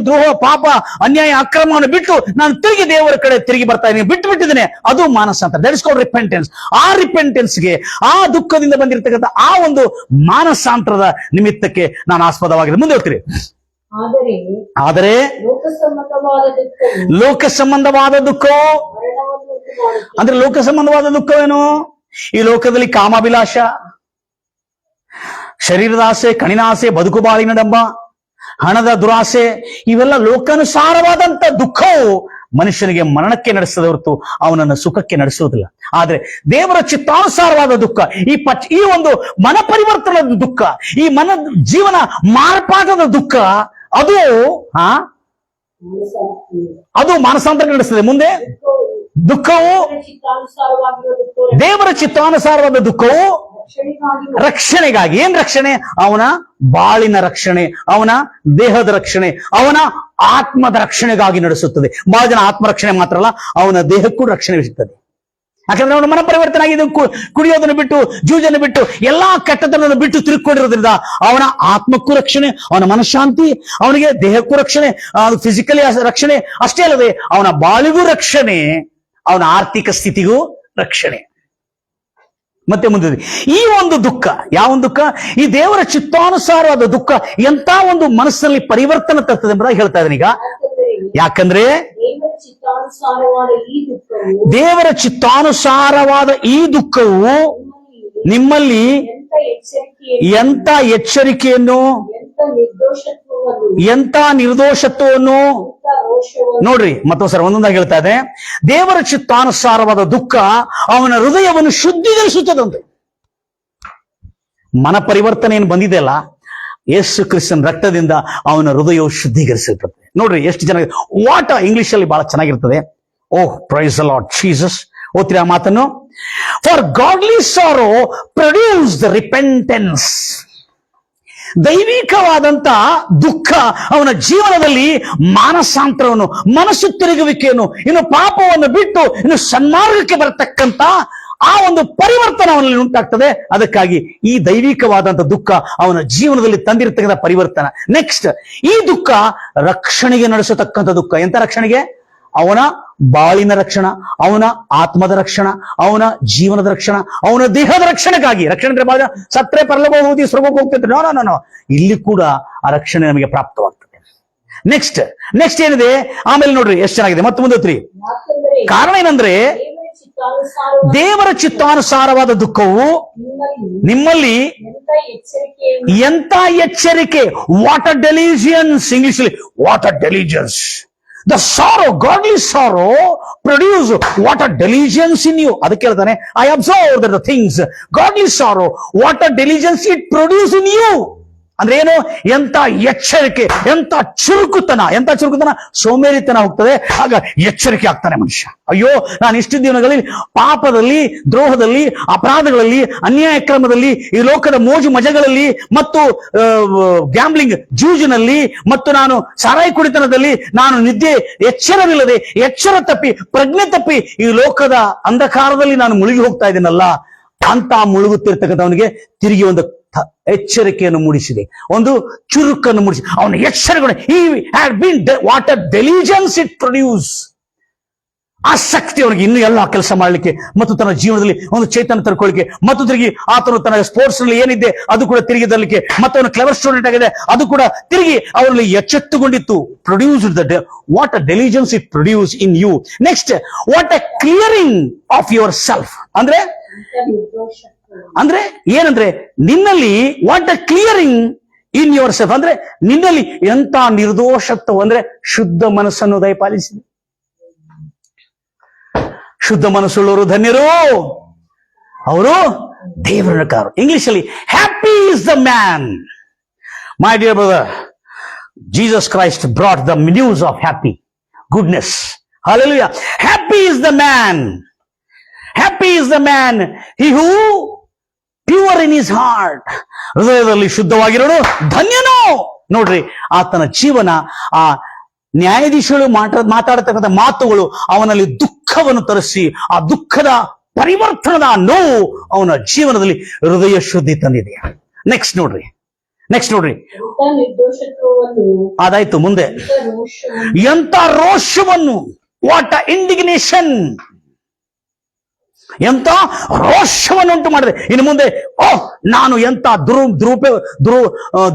ದ್ರೋಹ ಪಾಪ ಅನ್ಯಾಯ ಅಕ್ರಮವನ್ನು ಬಿಟ್ಟು ನಾನು ತಿರುಗಿ ದೇವರ ಕಡೆ ತಿರುಗಿ ಬರ್ತಾ ಇದ್ದೀನಿ, ಬಿಟ್ಟಿದ್ದೇನೆ. ಅದು ಮಾನಸಾಂತರ. That is called repentance. ಆ ರಿಪೆಂಟೆನ್ಸ್ಗೆ, ಆ ದುಃಖದಿಂದ ಬಂದಿರತಕ್ಕಂಥ ಆ ಒಂದು ಮಾನಸಾಂತರದ ನಿಮಿತ್ತಕ್ಕೆ ನಾನು ಆಸ್ಪದವಾಗಿದೆ. ಮುಂದೆ ಹೋಗ್ತೀರಿ. ಆದರೆ ಲೋಕ ಸಂಬಂಧವಾದ ದುಃಖವು ಅಂದ್ರೆ ಲೋಕ ಸಂಬಂಧವಾದ ದುಃಖವೇನು? ಈ ಲೋಕದಲ್ಲಿ ಕಾಮಾಭಿಲಾಷ, ಶರೀರದ ಆಸೆ, ಕಣಿನ ಆಸೆ, ಬದುಕು ಬಾಳಿನ ಡಂಬ, ಹಣದ ದುರಾಸೆ, ಇವೆಲ್ಲ ಲೋಕಾನುಸಾರವಾದಂತ ದುಃಖವು ಮನುಷ್ಯನಿಗೆ ಮರಣಕ್ಕೆ ನಡೆಸದ ಹೊರತು ಅವನನ್ನು ಸುಖಕ್ಕೆ ನಡೆಸುವುದಿಲ್ಲ. ಆದ್ರೆ ದೇವರ ಚಿತ್ತಾನುಸಾರವಾದ ದುಃಖ, ಈ ಒಂದು ಮನ ಪರಿವರ್ತನದ ದುಃಖ, ಈ ಜೀವನ ಮಾರ್ಪಾಟದ ದುಃಖ, ಅದು ಮಾನಸಾಂತರಕ್ಕೆ ನಡೆಸ್ತದೆ. ಮುಂದೆ ದುಃಖವು ದೇವರ ಚಿತ್ತಾನುಸಾರವಾದ ದುಃಖವು ರಕ್ಷಣೆಗಾಗಿ. ಏನ್ ರಕ್ಷಣೆ? ಅವನ ಬಾಳಿನ ರಕ್ಷಣೆ, ಅವನ ದೇಹದ ರಕ್ಷಣೆ, ಅವನ ಆತ್ಮದ ರಕ್ಷಣೆಗಾಗಿ ನಡೆಸುತ್ತದೆ. ಬಹಳ ಜನ ಆತ್ಮರಕ್ಷಣೆ ಮಾತ್ರ ಅಲ್ಲ, ಅವನ ದೇಹಕ್ಕೂ ರಕ್ಷಣೆ ಸಿಗ್ತದೆ. ಯಾಕಂದ್ರೆ ಅವನ ಮನ ಪರಿವರ್ತನೆ ಆಗಿದೆ. ಕುಡಿಯೋದನ್ನು ಬಿಟ್ಟು, ಜೂಜನ್ನು ಬಿಟ್ಟು, ಎಲ್ಲಾ ಕೆಟ್ಟತನವನ್ನು ಬಿಟ್ಟು ತಿರುಗಿಕೊಂಡಿರೋದ್ರಿಂದ ಅವನ ಆತ್ಮಕ್ಕೂ ರಕ್ಷಣೆ, ಅವನ ಮನಃಶಾಂತಿ, ಅವನಿಗೆ ದೇಹಕ್ಕೂ ರಕ್ಷಣೆ, ಫಿಸಿಕಲಿ ರಕ್ಷಣೆ ಅಷ್ಟೇ ಅಲ್ಲದೆ ಅವನ ಬಾಳಿಗೂ ರಕ್ಷಣೆ, ಅವನ ಆರ್ಥಿಕ ಸ್ಥಿತಿಗೂ ರಕ್ಷಣೆ. ಮತ್ತೆ ಮುಂದೆ ಈ ಒಂದು ದುಃಖ, ಯಾವ ದುಃಖ? ಈ ದೇವರ ಚಿತ್ತಾನುಸಾರವಾದ ದುಃಖ ಎಂತ ಒಂದು ಮನಸ್ಸಿನಲ್ಲಿ ಪರಿವರ್ತನೆ ತರ್ತದೆ ಎಂಬುದಾಗಿ ಹೇಳ್ತಾ ಇದ್ದೀನಿ ಈಗ. ಯಾಕಂದ್ರೆ ದೇವರ ಚಿತ್ತಾನುಸಾರವಾದ ಈ ದುಃಖವು ನಿಮ್ಮಲ್ಲಿ ಎಂತ ಎಚ್ಚರಿಕೆಯನ್ನು, ಎಂತ ನಿರ್ದೋಷತ್ವವನ್ನು ನೋಡ್ರಿ. ಮತ್ತೊಂದ್ಸಲ ಒಂದೊಂದಾಗಿ ಹೇಳ್ತಾ ಇದೆ. ದೇವರ ಚಿತ್ತಾನುಸಾರವಾದ ದುಃಖ ಅವನ ಹೃದಯವನ್ನು ಶುದ್ಧೀಕರಿಸುತ್ತದಂತೆ. ಮನ ಪರಿವರ್ತನೆ ಏನು ಬಂದಿದೆಯಲ್ಲ, ಯೇಸು ಕ್ರಿಸ್ತನ ರಕ್ತದಿಂದ ಅವನ ಹೃದಯವು ಶುದ್ಧೀಕರಿಸಿರ್ತದೆ. ನೋಡ್ರಿ ಎಷ್ಟು ಜನ ವಾಟ್ ಇಂಗ್ಲಿಷ್ ಅಲ್ಲಿ ಬಹಳ ಚೆನ್ನಾಗಿರ್ತದೆ. Oh praise the lord Jesus. ಓದ್ತೀರಿ ಆ ಮಾತನ್ನು? For godly sorrow produce the repentance. ದೈವಿಕವಾದಂತ ದುಃಖ ಅವನ ಜೀವನದಲ್ಲಿ ಮಾನಸಾಂತರವನ್ನು, ಮನಸ್ಸು ತಿರುಗುವಿಕೆಯನ್ನು, ಇನ್ನು ಪಾಪವನ್ನು ಬಿಟ್ಟು ಇನ್ನು ಸನ್ಮಾರ್ಗಕ್ಕೆ ಬರತಕ್ಕಂತ ಆ ಒಂದು ಪರಿವರ್ತನೆ ಅವನಲ್ಲಿ ಉಂಟಾಗ್ತದೆ. ಅದಕ್ಕಾಗಿ ಈ ದೈವಿಕವಾದಂತ ದುಃಖ ಅವನ ಜೀವನದಲ್ಲಿ ತಂದಿರತಕ್ಕಂಥ ಪರಿವರ್ತನೆ. ನೆಕ್ಸ್ಟ್, ಈ ದುಃಖ ರಕ್ಷಣೆಗೆ ನಡೆಸತಕ್ಕಂಥ ದುಃಖ. ಎಂತ ರಕ್ಷಣೆಗೆ? ಅವನ ಬಾಳಿನ ರಕ್ಷಣ, ಅವನ ಆತ್ಮದ ರಕ್ಷಣ, ಅವನ ಜೀವನದ ರಕ್ಷಣ, ಅವನ ದೇಹದ ರಕ್ಷಣೆಗಾಗಿ. ರಕ್ಷಣೆ ಅಂದ್ರೆ ಬಹಳ ಸತ್ರೆ ಪರಲೋಕ ಹೋಗಿ ಸ್ವರ್ಗಕ್ಕೆ ಹೋಗ್ತಿದ್ರೆ ನೋ, ಇಲ್ಲಿ ಕೂಡ ಆ ರಕ್ಷಣೆ ನಮಗೆ ಪ್ರಾಪ್ತವಾಗ್ತದೆ. ನೆಕ್ಸ್ಟ್ ಏನಿದೆ ಆಮೇಲೆ ನೋಡ್ರಿ ಎಷ್ಟು ಚೆನ್ನಾಗಿದೆ. ಮತ್ತೆ ಮುಂದೆ ಕಾರಣ ಏನಂದ್ರೆ ದೇವರ ಚಿತ್ತಾನುಸಾರವಾದ ದುಃಖವು ನಿಮ್ಮಲ್ಲಿ ಎಂತ ಎಚ್ಚರಿಕೆ, ವಾಟ್ ಅ ಡೆಲಿಜೆನ್ಸ್. ಇಂಗ್ಲಿಷ್ ಅಲ್ಲಿ what a diligence. The sorrow, godly sorrow produce what a diligence in you. ಅದಕ್ಕೆ ಹೇಳ್ತಾನೆ, I observe that the things, godly sorrow, what a diligence it produce in you. ಅಂದ್ರೆ ಏನು? ಎಂತ ಎಚ್ಚರಿಕೆ, ಎಂತ ಚುರುಕುತನ. ಸೋಮೇರಿತನ ಹೋಗ್ತದೆ, ಆಗ ಎಚ್ಚರಿಕೆ ಆಗ್ತಾನೆ ಮನುಷ್ಯ. ಅಯ್ಯೋ, ನಾನು ಇಷ್ಟು ದಿನಗಳಲ್ಲಿ ಪಾಪದಲ್ಲಿ, ದ್ರೋಹದಲ್ಲಿ, ಅಪರಾಧಗಳಲ್ಲಿ, ಅನ್ಯಾಯ ಕ್ರಮದಲ್ಲಿ, ಈ ಲೋಕದ ಮೋಜು ಮಜಗಳಲ್ಲಿ ಮತ್ತು ಗ್ಯಾಂಬ್ಲಿಂಗ್ ಜೂಜಿನಲ್ಲಿ ಮತ್ತು ನಾನು ಸಾರಾಯಿ ಕುಡಿತನದಲ್ಲಿ ನಾನು ನಿದ್ದೆ ಎಚ್ಚರವಿಲ್ಲದೆ, ಎಚ್ಚರ ತಪ್ಪಿ, ಪ್ರಜ್ಞೆ ತಪ್ಪಿ ಈ ಲೋಕದ ಅಂಧಕಾರದಲ್ಲಿ ನಾನು ಮುಳುಗಿ ಹೋಗ್ತಾ ಇದ್ದೀನಲ್ಲ ಅಂತ ಮುಳುಗುತ್ತಿರ್ತಕ್ಕಂಥವನಿಗೆ ತಿರುಗಿ ಒಂದು ಎಚ್ಚರಿಕೆಯನ್ನು ಮೂಡಿಸಿದೆ, ಒಂದು ಚುರುಕನ್ನು ಮೂಡಿಸಿ ಅವನ ಎಚ್ಚರಿಕೆ. He had been what a diligence it produced. ಆಸಕ್ತಿ ಅವನಿಗೆ ಇನ್ನೂ ಎಲ್ಲ ಕೆಲಸ ಮಾಡಲಿಕ್ಕೆ ಮತ್ತು ತನ್ನ ಜೀವನದಲ್ಲಿ ಒಂದು ಚೈತನ್ಯ ತರ್ಕೊಳ್ಳಿಕ್ಕೆ ಮತ್ತು ತಿರುಗಿ ಆತನು ತನ್ನ ಸ್ಪೋರ್ಟ್ಸ್ ನಲ್ಲಿ ಏನಿದೆ ಅದು ಕೂಡ ತಿರುಗಿ ತರಲಿಕ್ಕೆ ಮತ್ತು ಅವನು ಕ್ಲೆವರ್ ಸ್ಟೂಡೆಂಟ್ ಆಗಿದೆ ಅದು ಕೂಡ ತಿರುಗಿ ಅವರಲ್ಲಿ ಎಚ್ಚೆತ್ತುಕೊಂಡಿತ್ತು. Produced what a diligence it produce in you. Next, what a clearing of your self. ಅಂದ್ರೆ ಏನಂದ್ರೆ ನಿನ್ನಲ್ಲಿ what a clearing in your self, ಅಂದ್ರೆ ನಿನ್ನಲ್ಲಿ ಎಂತ ನಿರ್ದೋಷತ್ವ ಅಂದ್ರೆ ಶುದ್ಧ ಮನಸ್ಸನ್ನು ದಯಪಾಲಿಸಿದೆ. ಶುದ್ಧ ಮನಸ್ಸುಳ್ಳವರು ಧನ್ಯರು, ಅವರು ದೇವರನ್ನ ಕಾರು. ಇಂಗ್ಲಿಷ್ ಅಲ್ಲಿ happy is the man. My dear brother, Jesus Christ brought the news of happy goodness. Hallelujah. Happy is the man. Happy is the man. He who pure in his heart. ಹೃದಯದಲ್ಲಿ ಶುದ್ಧವಾಗಿರೋನು ಧನ್ಯನು. ನೋಡ್ರಿ, ಆತನ ಜೀವನ, ಆ ನ್ಯಾಯಾಧೀಶರು ಮಾತಾಡತಕ್ಕಂಥ ಮಾತುಗಳು ಅವನಲ್ಲಿ ದುಃಖವನ್ನು ತರಿಸಿ ಆ ದುಃಖದ ಪರಿವರ್ತನದ ನೋವು ಅವನ ಜೀವನದಲ್ಲಿ ಹೃದಯ ಶುದ್ಧಿ ತಂದಿದೆ. ನೆಕ್ಸ್ಟ್ ನೋಡ್ರಿ, ಅದಾಯ್ತು. ಮುಂದೆ ಎಂತ ರೋಷವನ್ನು, ವಾಟ್ ಇಂಡಿಗ್ನೇಷನ್, ಎಂತ ರೋಷವನ್ನು ಉಂಟು ಮಾಡಿದೆ. ಇನ್ನು ಮುಂದೆ ನಾನು ಎಂತ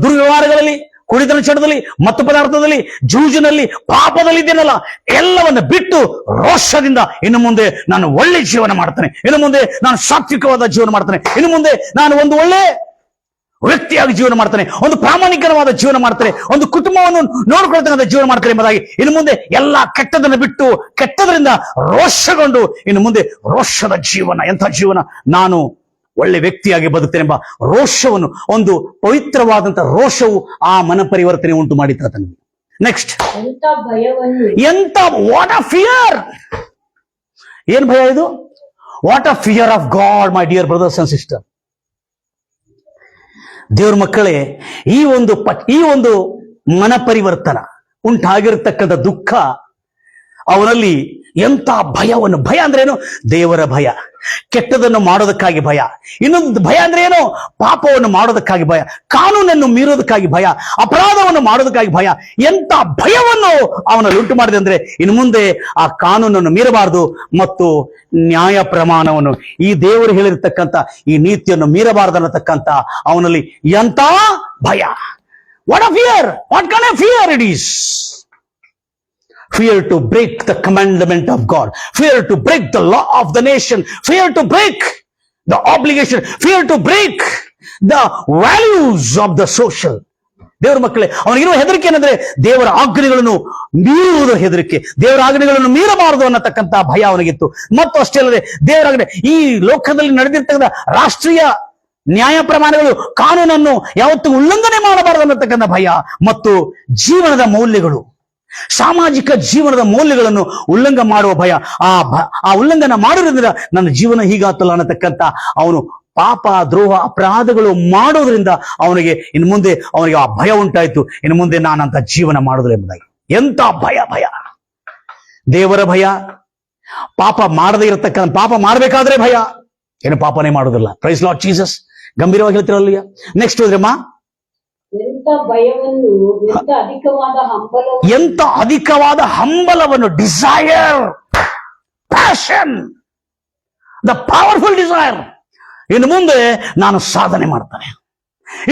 ದುರ್ವ್ಯವಹಾರಗಳಲ್ಲಿ, ಕುಡಿತನ ಚಟದಲ್ಲಿ, ಮತ್ತು ಪದಾರ್ಥದಲ್ಲಿ, ಜೂಜಿನಲ್ಲಿ, ಪಾಪದಲ್ಲಿ ಇದ್ದೇನಲ್ಲ, ಎಲ್ಲವನ್ನ ಬಿಟ್ಟು ರೋಷದಿಂದ ಇನ್ನು ಮುಂದೆ ನಾನು ಒಳ್ಳೆ ಜೀವನ ಮಾಡ್ತೇನೆ, ಇನ್ನು ಮುಂದೆ ನಾನು ಸಾತ್ವಿಕವಾದ ಜೀವನ ಮಾಡ್ತೇನೆ, ಇನ್ನು ಮುಂದೆ ನಾನು ಒಂದು ಒಳ್ಳೆ ವ್ಯಕ್ತಿಯಾಗಿ ಜೀವನ ಮಾಡ್ತಾನೆ, ಒಂದು ಪ್ರಾಮಾಣಿಕವಾದ ಜೀವನ ಮಾಡ್ತಾನೆ, ಒಂದು ಕುಟುಂಬವನ್ನು ನೋಡ್ಕೊಳ್ತಕ್ಕಂಥ ಜೀವನ ಮಾಡ್ತಾರೆ ಎಂಬುದಾಗಿ ಇನ್ನು ಮುಂದೆ ಎಲ್ಲಾ ಕೆಟ್ಟದನ್ನು ಬಿಟ್ಟು ಕೆಟ್ಟದರಿಂದ ರೋಷಗೊಂಡು ಇನ್ನು ಮುಂದೆ ರೋಷದ ಜೀವನ, ಎಂಥ ಜೀವನ, ನಾನು ಒಳ್ಳೆ ವ್ಯಕ್ತಿಯಾಗಿ ಬದುಕ್ತೇನೆಂಬ ರೋಷವನ್ನು, ಒಂದು ಪವಿತ್ರವಾದಂತ ರೋಷವು ಆ ಮನ ಪರಿವರ್ತನೆ ಉಂಟು ಮಾಡಿತ್ತು ಆತನಿಗೆ. ನೆಕ್ಸ್ಟ್, ಎಂತ ವಾಟ್ ಅ ಫಿಯರ್. ಏನ್ ಭಯ ಇದು? What a fear of god, my dear brothers and sister. ದೇವ್ರ ಮಕ್ಕಳೇ, ಈ ಒಂದು ಮನ ಪರಿವರ್ತನ ಉಂಟಾಗಿರತಕ್ಕಂಥ ದುಃಖ ಅವನಲ್ಲಿ ಎಂತ ಭಯವನ್ನು, ಭಯ ಅಂದ್ರೆ ಏನು? ದೇವರ ಭಯ. ಕೆಟ್ಟದನ್ನು ಮಾಡೋದಕ್ಕಾಗಿ ಭಯ. ಇನ್ನೊಂದು ಭಯ ಅಂದ್ರೆ ಏನು? ಪಾಪವನ್ನು ಮಾಡೋದಕ್ಕಾಗಿ ಭಯ, ಕಾನೂನನ್ನು ಮೀರೋದಕ್ಕಾಗಿ ಭಯ, ಅಪರಾಧವನ್ನು ಮಾಡೋದಕ್ಕಾಗಿ ಭಯ. ಎಂತ ಭಯವನ್ನು ಅವನಲ್ಲಿ ಉಂಟು ಮಾಡಿದೆ ಅಂದ್ರೆ ಇನ್ನು ಮುಂದೆ ಆ ಕಾನೂನನ್ನು ಮೀರಬಾರದು ಮತ್ತು ನ್ಯಾಯ ಪ್ರಮಾಣವನ್ನು, ಈ ದೇವರು ಹೇಳಿರ್ತಕ್ಕಂಥ ಈ ನೀತಿಯನ್ನು ಮೀರಬಾರದು ಅನ್ನತಕ್ಕಂಥ ಅವನಲ್ಲಿ ಎಂತ ಭಯ. What a fear, what kind of fear it is. Fear to break the commandment of God, fear to break the law of the nation, fear to break the obligation, fear to break the values of the social. ದೇವರ ಮಕ್ಕಳೇ, ಅವನಿಗಿರುವ ಹೆದರಿಕೆ ಏನಂದ್ರೆ ದೇವರ ಆಜ್ಞೆಗಳನ್ನು ಮೀರುವುದು ಹೆದರಿಕೆ, ದೇವರ ಆಜ್ಞೆಗಳನ್ನು ಮೀರಬಾರದು ಅನ್ನತಕ್ಕಂಥ ಭಯ ಅವನಿಗಿತ್ತು. ಮತ್ತು ಅಷ್ಟೇ ಅಲ್ಲದೆ ದೇವರ ಆಜ್ಞೆ, ಈ ಲೋಕದಲ್ಲಿ ನಡೆದಿರ್ತಕ್ಕಂಥ ರಾಷ್ಟ್ರೀಯ ನ್ಯಾಯ ಪ್ರಮಾಣಗಳು, ಕಾನೂನನ್ನು ಯಾವತ್ತೂ ಉಲ್ಲಂಘನೆ ಮಾಡಬಾರದು ಅನ್ನತಕ್ಕಂಥ ಭಯ ಮತ್ತು ಜೀವನದ ಮೌಲ್ಯಗಳು, ಸಾಮಾಜಿಕ ಜೀವನದ ಮೌಲ್ಯಗಳನ್ನು ಉಲ್ಲಂಘನೆ ಮಾಡುವ ಭಯ. ಆ ಉಲ್ಲಂಘನೆ ಮಾಡೋದ್ರಿಂದ ನನ್ನ ಜೀವನ ಹೀಗಾತಲ್ಲ ಅನ್ನತಕ್ಕಂಥ ಅವನು ಪಾಪ, ದ್ರೋಹ, ಅಪರಾಧಗಳು ಮಾಡೋದ್ರಿಂದ ಅವನಿಗೆ ಇನ್ನು ಮುಂದೆ ಅವನಿಗೆ ಆ ಭಯ ಉಂಟಾಯ್ತು. ಇನ್ನು ಮುಂದೆ ನಾನಂತ ಜೀವನ ಮಾಡುವುದಿಲ್ಲ ಎಂಬುದಾಗಿ. ಎಂತ ಭಯ! ದೇವರ ಭಯ, ಪಾಪ ಮಾಡದೇ ಇರತಕ್ಕಂಥ, ಪಾಪ ಮಾಡಬೇಕಾದ್ರೆ ಭಯ, ಏನು ಪಾಪನೇ ಮಾಡುವುದಿಲ್ಲ. Praise lord Jesus. ಗಂಭೀರವಾಗಿ ಹೇಳ್ತಿರಲ್ಲ. ನೆಕ್ಸ್ಟ್ ಹೋದ್ರಮ್ಮ, ಎಂತ ಅಧಿಕವಾದ ಹಂಬಲವನ್ನು, desire, passion, the powerful desire. ಇನ್ನು ಮುಂದೆ ನಾನು ಸಾಧನೆ ಮಾಡ್ತಾನೆ.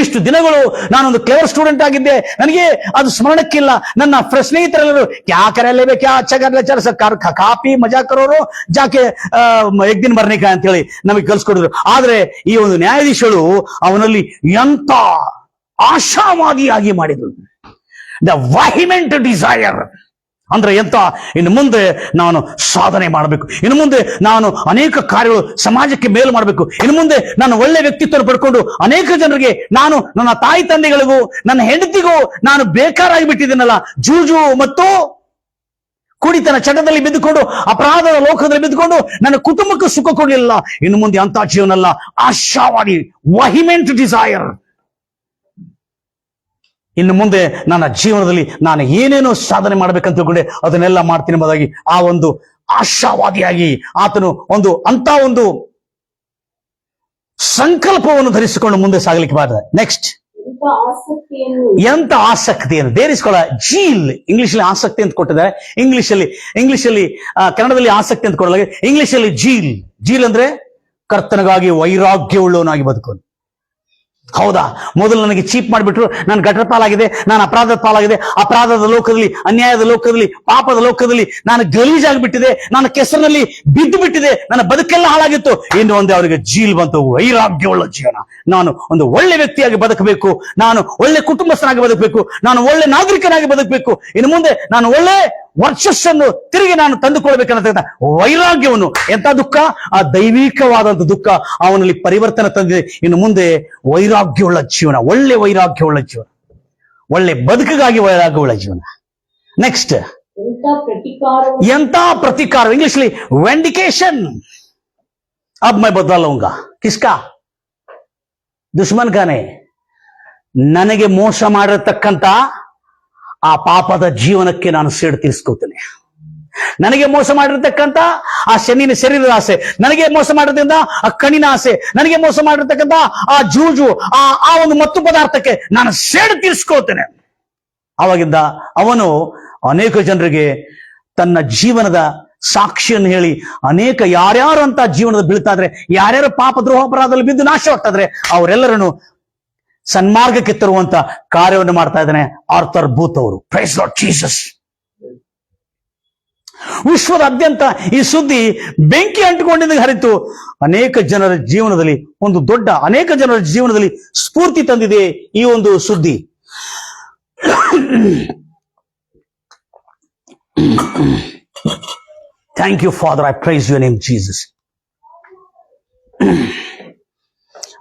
ಇಷ್ಟು ದಿನಗಳು ನಾನೊಂದು ಕ್ಲೇವರ್ ಸ್ಟೂಡೆಂಟ್ ಆಗಿದ್ದೆ, ನನಗೆ ಅದು ಸ್ಮರಣಕ್ಕಿಲ್ಲ. ನನ್ನ ಸ್ನೇಹಿತರೆಲ್ಲರೂ ಕ್ಯಾ ಕರೆಯಲೇಬೇ, ಕ್ಯಾ ಅಚ್ಚ ಕರಲೆ, ಕಾಪಿ ಮಜಾ ಕರೋರು ಜಾಕೆ ಎಗ್ದಿನ ಬರ್ನಿಕ ಅಂತ ಹೇಳಿ ನಮಗೆ ಕಲ್ಸ್ಕೊಡಿದ್ರು. ಆದ್ರೆ ಈ ಒಂದು ನ್ಯಾಯಾಧೀಶರು ಅವನಲ್ಲಿ ಎಂತ ಆಶಾವಾದಿಯಾಗಿ ಮಾಡಿದ್ರು. ದ ವಹಿಮೆಂಟ್ ಡಿಸೈರ್ ಅಂದ್ರೆ ಎಂತ, ಇನ್ನು ಮುಂದೆ ನಾನು ಸಾಧನೆ ಮಾಡಬೇಕು, ಇನ್ನು ಮುಂದೆ ನಾನು ಅನೇಕ ಕಾರ್ಯಗಳು ಸಮಾಜಕ್ಕೆ ಮೇಲು ಮಾಡಬೇಕು, ಇನ್ನು ಮುಂದೆ ನಾನು ಒಳ್ಳೆ ವ್ಯಕ್ತಿತ್ವ ಪಡ್ಕೊಂಡು ಅನೇಕ ಜನರಿಗೆ, ನಾನು ನನ್ನ ತಾಯಿ ತಂದೆಗಳಿಗೂ ನನ್ನ ಹೆಂಡತಿಗೂ ನಾನು ಬೇಕಾರಾಗಿ ಬಿಟ್ಟಿದ್ದೀನಲ್ಲ, ಜೂಜು ಮತ್ತು ಕುಡಿತನ ಚಟದಲ್ಲಿ ಬಿದ್ದುಕೊಂಡು, ಅಪರಾಧದ ಲೋಕದಲ್ಲಿ ಬಿದ್ದುಕೊಂಡು ನನ್ನ ಕುಟುಂಬಕ್ಕೆ ಸುಖ ಕೊಡಲಿಲ್ಲ. ಇನ್ನು ಮುಂದೆ ಅಂತ ಜೀವನ ಅಲ್ಲ, ಆಶಾವಾದಿ, ವಹಿಮೆಂಟ್ ಡಿಸೈರ್. ಇನ್ನು ಮುಂದೆ ನನ್ನ ಜೀವನದಲ್ಲಿ ನಾನು ಏನೇನೋ ಸಾಧನೆ ಮಾಡ್ಬೇಕಂತ ತಿಳ್ಕೊಂಡೆ, ಅದನ್ನೆಲ್ಲ ಮಾಡ್ತೀನಿ ಎಂಬುದಾಗಿ ಆ ಒಂದು ಆಶಾವಾದಿಯಾಗಿ ಆತನು ಅಂತ ಸಂಕಲ್ಪವನ್ನು ಧರಿಸಿಕೊಂಡು ಮುಂದೆ ಸಾಗಲಿಕ್ಕೆ ಬಾರದೆ. ನೆಕ್ಸ್ಟ್, ಆಸಕ್ತಿಯನ್ನು ಎಂತ ಆಸಕ್ತಿಯನ್ನು ದೇರಿಸ್ಕೊಳ್ಳ ಜೀಲ್ ಇಂಗ್ಲಿಷಲ್ಲಿ ಆಸಕ್ತಿ ಅಂತ ಕೊಟ್ಟಿದ್ದಾರೆ. ಇಂಗ್ಲಿಷಲ್ಲಿ ಕನ್ನಡದಲ್ಲಿ ಆಸಕ್ತಿ ಅಂತ ಕೊಡಲಾಗಿದೆ. ಇಂಗ್ಲಿಷಲ್ಲಿ ಜೀಲ್ ಅಂದ್ರೆ ಕರ್ತನಿಗಾಗಿ ವೈರಾಗ್ಯವುಳ್ಳವನಾಗಿ ಬದುಕೋನು. ಹೌದಾ, ಮೊದಲು ನನಗೆ ಚೀಪ್ ಮಾಡಿಬಿಟ್ರು, ನಾನು ಗಟರ ಪಾಲಾಗಿದೆ, ನಾನು ಅಪರಾಧದ ಪಾಲಾಗಿದೆ, ಅಪರಾಧದ ಲೋಕದಲ್ಲಿ, ಅನ್ಯಾಯದ ಲೋಕದಲ್ಲಿ, ಪಾಪದ ಲೋಕದಲ್ಲಿ ನಾನು ಗಲೀಜಾಗಿಬಿಟ್ಟಿದೆ, ನನ್ನ ಕೆಸರಿನಲ್ಲಿ ಬಿದ್ದು ಬಿಟ್ಟಿದೆ, ನನ್ನ ಬದುಕೆಲ್ಲ ಹಾಳಾಗಿತ್ತು. ಇನ್ನು ಒಂದೇ ಅವರಿಗೆ ಜೀಲ್ ಬಂತು, ವೈರಾಗ್ಯವುಳ್ಳ ಜೀವನ. ನಾನು ಒಂದು ಒಳ್ಳೆ ವ್ಯಕ್ತಿಯಾಗಿ ಬದುಕಬೇಕು, ನಾನು ಒಳ್ಳೆ ಕುಟುಂಬಸ್ಥನಾಗಿ ಬದುಕಬೇಕು, ನಾನು ಒಳ್ಳೆ ನಾಗರಿಕನಾಗಿ ಬದುಕಬೇಕು, ಇನ್ನು ಮುಂದೆ ನಾನು ಒಳ್ಳೆ ವರ್ಚಸ್ಸನ್ನು ತಿರುಗಿ ನಾನು ತಂದುಕೊಳ್ಬೇಕನ್ನತಕ್ಕಂಥ ವೈರಾಗ್ಯವನ್ನು, ಎಂತ ದುಃಖ, ಆ ದೈವಿಕವಾದಂಥ ದುಃಖ ಅವನಲ್ಲಿ ಪರಿವರ್ತನೆ ತಂದಿದೆ. ಇನ್ನು ಮುಂದೆ ವೈರಾಗ್ಯವುಳ್ಳ ಜೀವನ, ಒಳ್ಳೆ ವೈರಾಗ್ಯವುಳ್ಳ ಜೀವನ, ಒಳ್ಳೆ ಬದುಕಿಗಾಗಿ ವೈರಾಗ್ಯವುಳ್ಳ ಜೀವನ. ನೆಕ್ಸ್ಟ್, ಎಂತ ಪ್ರತಿಕಾರ, ಇಂಗ್ಲಿಷಲ್ಲಿ ವೆಂಡಿಕೇಶನ್. ಅಬ್ ಮೈ ಬದಲಾ ಲೂಂಗಾ ಕಿಸ್ಕಾ, ದುಶ್ಮನ್ ಖಾನೆ. ನನಗೆ ಮೋಸ ಮಾಡಿರತಕ್ಕಂತ ಆ ಪಾಪದ ಜೀವನಕ್ಕೆ ನಾನು ಸೇಡು ತೀರಿಸ್ಕೋತೇನೆ. ನನಗೆ ಮೋಸ ಮಾಡಿರ್ತಕ್ಕಂಥ ಆ ಶನಿನ ಶರೀರದ ಆಸೆ, ನನಗೆ ಮೋಸ ಮಾಡಿರೋದ್ರಿಂದ ಆ ಕಣ್ಣಿನ ಆಸೆ, ನನಗೆ ಮೋಸ ಮಾಡಿರ್ತಕ್ಕಂಥ ಆ ಜೂಜು, ಆ ಒಂದು ಮತ್ತು ಪದಾರ್ಥಕ್ಕೆ ನಾನು ಸೇಡು ತೀರಿಸ್ಕೋತೇನೆ. ಆವಾಗಿಂದ ಅವನು ಅನೇಕ ಜನರಿಗೆ ತನ್ನ ಜೀವನದ ಸಾಕ್ಷಿಯನ್ನು ಹೇಳಿ, ಅನೇಕ ಯಾರ್ಯಾರು ಅಂತ ಜೀವನದ ಬೀಳ್ತಾ ಇದ್ರೆ, ಯಾರ್ಯಾರು ಪಾಪ ದ್ರೋಹಾಪರಾಧದಲ್ಲಿ ಬಿದ್ದು ನಾಶವಾಗ್ತಾ ಇದ್ರೆ ಅವರೆಲ್ಲರನ್ನು ಸನ್ಮಾರ್ಗಕ್ಕೆ ತರುವಂತ ಕಾರ್ಯವನ್ನು ಮಾಡ್ತಾ ಇದ್ದಾನೆ ಆರ್ಥರ್ ಬೂತ್ ಅವರು. Praise lord Jesus. ವಿಶ್ವದಾದ್ಯಂತ ಈ ಸುದ್ದಿ ಬೆಂಕಿ ಅಂಟಿಕೊಂಡಿದ್ದ ಹರಿತು ಅನೇಕ ಜನರ ಜೀವನದಲ್ಲಿ ಅನೇಕ ಜನರ ಜೀವನದಲ್ಲಿ ಸ್ಫೂರ್ತಿ ತಂದಿದೆ ಈ ಒಂದು ಸುದ್ದಿ. Thank you father, I praise your name Jesus.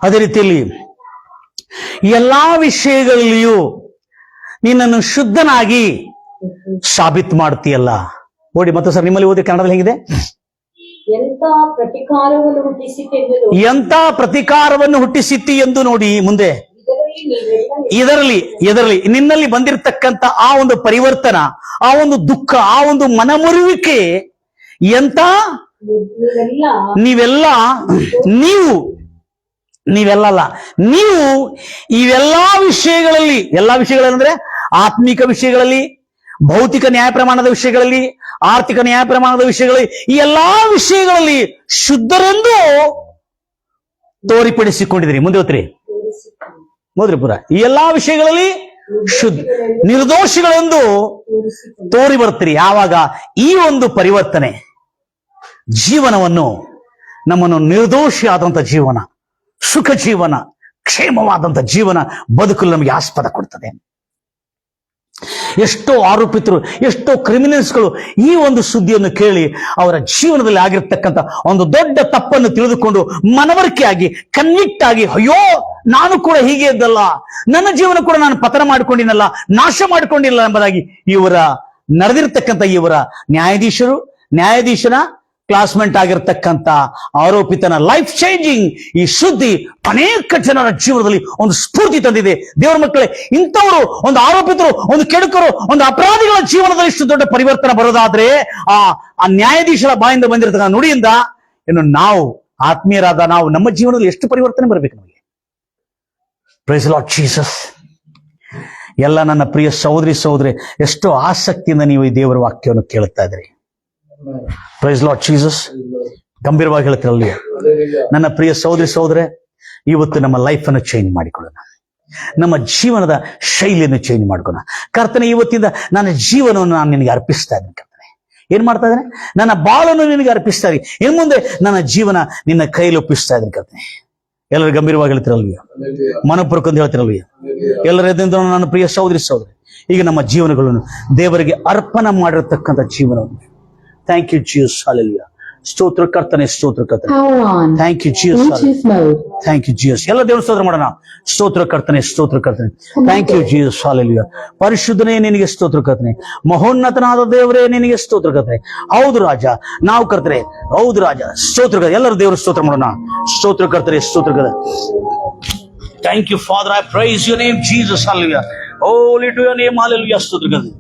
ಅದೇ ರೀತಿಯಲ್ಲಿ ಎಲ್ಲಾ ವಿಷಯಗಳಲ್ಲಿಯೂ ನಿನ್ನನ್ನು ಶುದ್ಧನಾಗಿ ಸಾಬೀತು ಮಾಡ್ತೀಯಲ್ಲ. ಓಡಿ ಮತ್ತು ಸರ್, ನಿಮ್ಮಲ್ಲಿ ಓದಿ ಕನ್ನಡದಲ್ಲಿ ಹೇಗಿದೆ? ಎಂತ ಪ್ರತಿಕಾರವನ್ನು ಹುಟ್ಟಿಸಿತೆಂದು ಎಂತ ಪ್ರತಿಕಾರವನ್ನು ಹುಟ್ಟಿಸಿತಿ ಎಂದು ನೋಡಿ. ಮುಂದೆ ಇದರಲ್ಲಿ ನಿನ್ನಲ್ಲಿ ಬಂದಿರತಕ್ಕಂತ ಆ ಒಂದು ಪರಿವರ್ತನ, ಆ ಒಂದು ದುಃಖ, ಆ ಒಂದು ಮನಮರುವಿಕೆ ಎಂತ ನೀವೆಲ್ಲ ನೀವು ಇವೆಲ್ಲಾ ವಿಷಯಗಳಲ್ಲಿ, ಎಲ್ಲಾ ವಿಷಯಗಳಂದ್ರೆ ಆತ್ಮಿಕ ವಿಷಯಗಳಲ್ಲಿ, ಭೌತಿಕ ನ್ಯಾಯ ಪ್ರಮಾಣದ ವಿಷಯಗಳಲ್ಲಿ, ಆರ್ಥಿಕ ನ್ಯಾಯ ಪ್ರಮಾಣದ ವಿಷಯಗಳಲ್ಲಿ, ಈ ಎಲ್ಲಾ ವಿಷಯಗಳಲ್ಲಿ ಶುದ್ಧರೆಂದು ತೋರಿಪಡಿಸಿಕೊಂಡಿದ್ದೀರಿ. ಮುಂದೆ ಹೋಗ್ತೀರಿ ಹೋದ್ರಿ ಪುರ. ಈ ಎಲ್ಲಾ ವಿಷಯಗಳಲ್ಲಿ ನಿರ್ದೋಷಿಗಳೆಂದು ತೋರಿ ಬರ್ತೀರಿ. ಯಾವಾಗ ಈ ಒಂದು ಪರಿವರ್ತನೆ ಜೀವನವನ್ನು, ನಮ್ಮನ್ನು ನಿರ್ದೋಷಿಯಾದಂಥ ಜೀವನ, ಸುಖ ಜೀವನ, ಕ್ಷೇಮವಾದಂಥ ಜೀವನ ಬದುಕಲು ನಮಗೆ ಆಸ್ಪದ ಕೊಡ್ತದೆ. ಎಷ್ಟೋ ಆರೋಪಿತರು, ಎಷ್ಟೋ ಕ್ರಿಮಿನಲ್ಸ್ಗಳು ಈ ಒಂದು ಸುದ್ದಿಯನ್ನು ಕೇಳಿ ಅವರ ಜೀವನದಲ್ಲಿ ಆಗಿರ್ತಕ್ಕಂಥ ಒಂದು ದೊಡ್ಡ ತಪ್ಪನ್ನು ತಿಳಿದುಕೊಂಡು ಮನವರಿಕೆಯಾಗಿ, ಕನ್ವಿಕ್ಟ್ ಆಗಿ, ಅಯ್ಯೋ ನಾನು ಕೂಡ ಹೀಗೆ ಇದ್ದಲ್ಲ, ನನ್ನ ಜೀವನ ಕೂಡ ನಾನು ಪತನ ಮಾಡಿಕೊಂಡಿನಲ್ಲ, ನಾಶ ಮಾಡಿಕೊಂಡಿಲ್ಲ ಎಂಬುದಾಗಿ ಇವರ ನಡೆದಿರ್ತಕ್ಕಂಥ ಇವರ ನ್ಯಾಯಾಧೀಶನ ಕ್ಲಾಸ್ಮೇಟ್ ಆಗಿರ್ತಕ್ಕಂಥ ಆರೋಪಿತನ ಲೈಫ್ ಚೇಂಜಿಂಗ್ ಈ ಸುದ್ದಿ ಅನೇಕ ಜನರ ಜೀವನದಲ್ಲಿ ಒಂದು ಸ್ಫೂರ್ತಿ ತಂದಿದೆ. ದೇವರ ಮಕ್ಕಳೇ, ಇಂಥವರು, ಒಂದು ಆರೋಪಿತರು, ಒಂದು ಕೆಡುಕರು, ಒಂದು ಅಪರಾಧಿಗಳ ಜೀವನದಲ್ಲಿ ಇಷ್ಟು ದೊಡ್ಡ ಪರಿವರ್ತನೆ ಬರೋದಾದ್ರೆ ಆ ನ್ಯಾಯಾಧೀಶರ ಬಾಯಿಂದ ಬಂದಿರತಕ್ಕಂಥ ನುಡಿಯಿಂದ ಇನ್ನು ನಾವು ಆತ್ಮೀಯರಾದ ನಾವು ನಮ್ಮ ಜೀವನದಲ್ಲಿ ಎಷ್ಟು ಪರಿವರ್ತನೆ ಬರಬೇಕು ನಮಗೆ. Praise lord Jesus. ಎಲ್ಲ ನನ್ನ ಪ್ರಿಯ ಸಹೋದರಿ ಎಷ್ಟೋ ಆಸಕ್ತಿಯಿಂದ ನೀವು ಈ ದೇವರ ವಾಕ್ಯವನ್ನು ಕೇಳುತ್ತಾ ಇದ್ರಿ. Praise lord Jesus. ಗಂಭೀರವಾಗಿ ಹೇಳ್ತಿರಲ್ಲ ನನ್ನ ಪ್ರಿಯ ಸಹೋದರಿ, ಇವತ್ತು ನಮ್ಮ ಲೈಫ್ ಅನ್ನು ಚೇಂಜ್ ಮಾಡಿಕೊಳ್ಳೋಣ, ನಮ್ಮ ಜೀವನದ ಶೈಲಿಯನ್ನು ಚೇಂಜ್ ಮಾಡ್ಕೊಳ್ಳೋಣ. ಕರ್ತನೆ, ಇವತ್ತಿಂದ ನನ್ನ ಜೀವನವನ್ನು ನಾನು ನಿನಗೆ ಅರ್ಪಿಸ್ತಾ ಇದ್ದೀನಿ. ಕರ್ತನೆ, ಏನ್ ಮಾಡ್ತಾ ಇದ್ದೇನೆ? ನನ್ನ ಬಾಳನ್ನು ನಿನಗೆ ಅರ್ಪಿಸ್ತಾ ಇದ್ದೀನಿ. ಇನ್ನು ಮುಂದೆ ನನ್ನ ಜೀವನ ನಿನ್ನ ಕೈಯಲ್ಲಿ ಒಪ್ಪಿಸ್ತಾ ಇದ್ದೀನಿ. ಕರ್ತನೆ, ಎಲ್ಲರೂ ಗಂಭೀರವಾಗಿ ಹೇಳ್ತಿರಲ್ವಿಯ, ಮನಪೂರ್ವಕ ಹೇಳ್ತಿರಲ್ವಿಯ, ಎಲ್ಲರ ಎದುರು ನನ್ನ ಪ್ರಿಯ ಸಹೋದರಿ, ಈಗ ನಮ್ಮ ಜೀವನಗಳನ್ನು ದೇವರಿಗೆ ಅರ್ಪಣೆ ಮಾಡಿರತಕ್ಕಂಥ ಜೀವನವನ್ನು. Thank you Jesus. ಹಲ್ಲೆಲೂಯಾ. ಸ್ತೋತ್ರ ಕರ್ತನೆ, ಸ್ತೋತ್ರ ಕರ್ತನೆ. Thank you Jesus. Thank you Jesus. ಎಲ್ಲ ದೇವರ ಸ್ತೋತ್ರ ಮಾಡೋಣ. ಸ್ತೋತ್ರ ಕರ್ತನೆ, ಸ್ತೋತ್ರ ಕರ್ತನೆ. Thank you Jesus. ಹಲ್ಲೆಲೂಯಾ. ಪರಿಶುದ್ಧನೇ ನಿನಗೆ ಸ್ತೋತ್ರ ಕರ್ತನೆ. ಮಹೋನ್ನತನಾದ ದೇವರೇ ನಿನಗೆ ಸ್ತೋತ್ರ ಕರ್ತನೆ. ಹೌದು ರಾಜ, ನಾವು ಕರ್ತನೆ. ಹೌದು ರಾಜ, ಸ್ತೋತ್ರ ಕರ್ತನೆ. ಎಲ್ಲರೂ ದೇವರ ಸ್ತೋತ್ರ ಮಾಡೋಣ. ಸ್ತೋತ್ರ ಕರ್ತನೆ, ಸ್ತೋತ್ರ ಕರ್ತನೆ. Thank you father, I praise your name Jesus. Hallelujah. Holy to your name. Hallelujah. ಸ್ತೋತ್ರ ಕರ್ತನೆ.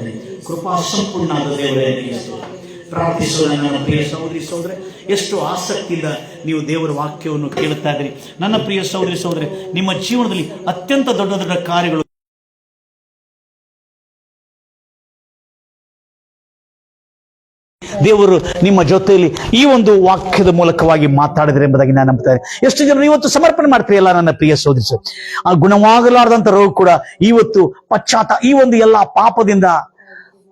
ಕರ್ತನೆ. ಕೃಪಾ ಸಂಪೂರ್ಣನಾದ ದೇವರೇ ನಿನಗೆ ಸ್ತೋತ್ರ. ಪ್ರಾರ್ಥಿಸೋಣ ನನ್ನ ಪ್ರಿಯ ಸಹೋದರಿ ಸಹೋದರ, ಎಷ್ಟು ಆಸಕ್ತಿಯಿಂದ ನೀವು ದೇವರ ವಾಕ್ಯವನ್ನು ಕೇಳುತ್ತಾ ಇದ್ದೀರಿ. ನನ್ನ ಪ್ರಿಯ ಸಹೋದರಿ ಸಹೋದರಿ, ನಿಮ್ಮ ಜೀವನದಲ್ಲಿ ಅತ್ಯಂತ ದೊಡ್ಡ ದೊಡ್ಡ ಕಾರ್ಯಗಳು ದೇವರು ನಿಮ್ಮ ಜೊತೆಯಲ್ಲಿ ಈ ಒಂದು ವಾಕ್ಯದ ಮೂಲಕವಾಗಿ ಮಾತಾಡಿದರೆ ಎಂಬುದಾಗಿ ನಾನು ನಂಬುತ್ತೇನೆ. ಎಷ್ಟು ಜನರು ಇವತ್ತು ಸಮರ್ಪಣೆ ಮಾಡ್ತೀರಿ ಎಲ್ಲ ನನ್ನ ಪ್ರಿಯ ಸಹೋದರಿ, ಆ ಗುಣವಾಗಲಾರದಂತ ರೋಗ ಕೂಡ ಇವತ್ತು ಈ ಒಂದು ಎಲ್ಲ ಪಾಪದಿಂದ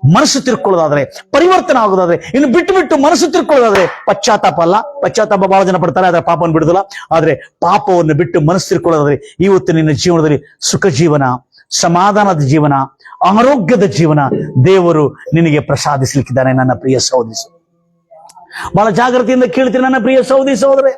ಮನಸ್ಸು ತಿರ್ಕೊಳ್ಳೋದಾದ್ರೆ, ಪರಿವರ್ತನೆ ಆಗೋದಾದ್ರೆ, ಇನ್ನು ಬಿಟ್ಟು ಮನಸ್ಸು ತಿರ್ಕೊಳ್ಳೋದಾದ್ರೆ ಪಶ್ಚಾತ್ತಾಪ ಅಲ್ಲ. ಪಶ್ಚಾತ್ತಾಪ ಬಹಳ ಜನ ಪಡ್ತಾರೆ, ಆದ್ರೆ ಪಾಪವನ್ನು ಬಿಡುದಿಲ್ಲ. ಆದ್ರೆ ಪಾಪವನ್ನು ಬಿಟ್ಟು ಮನಸ್ಸು ತಿರ್ಕೊಳ್ಳೋದಾದ್ರೆ ಇವತ್ತು ನಿನ್ನ ಜೀವನದಲ್ಲಿ ಸುಖ ಜೀವನ, ಸಮಾಧಾನದ ಜೀವನ, ಆರೋಗ್ಯದ ಜೀವನ ದೇವರು ನಿನಗೆ ಪ್ರಸಾದಿಸಲಿಕ್ಕಿದ್ದಾನೆ. ನನ್ನ ಪ್ರಿಯ ಸಹೋದರಿ, ಬಹಳ ಜಾಗ್ರತೆಯಿಂದ ಕೇಳ್ತೀನಿ ನನ್ನ ಪ್ರಿಯ ಸಹೋದರಿ ಸಹೋದರೇ.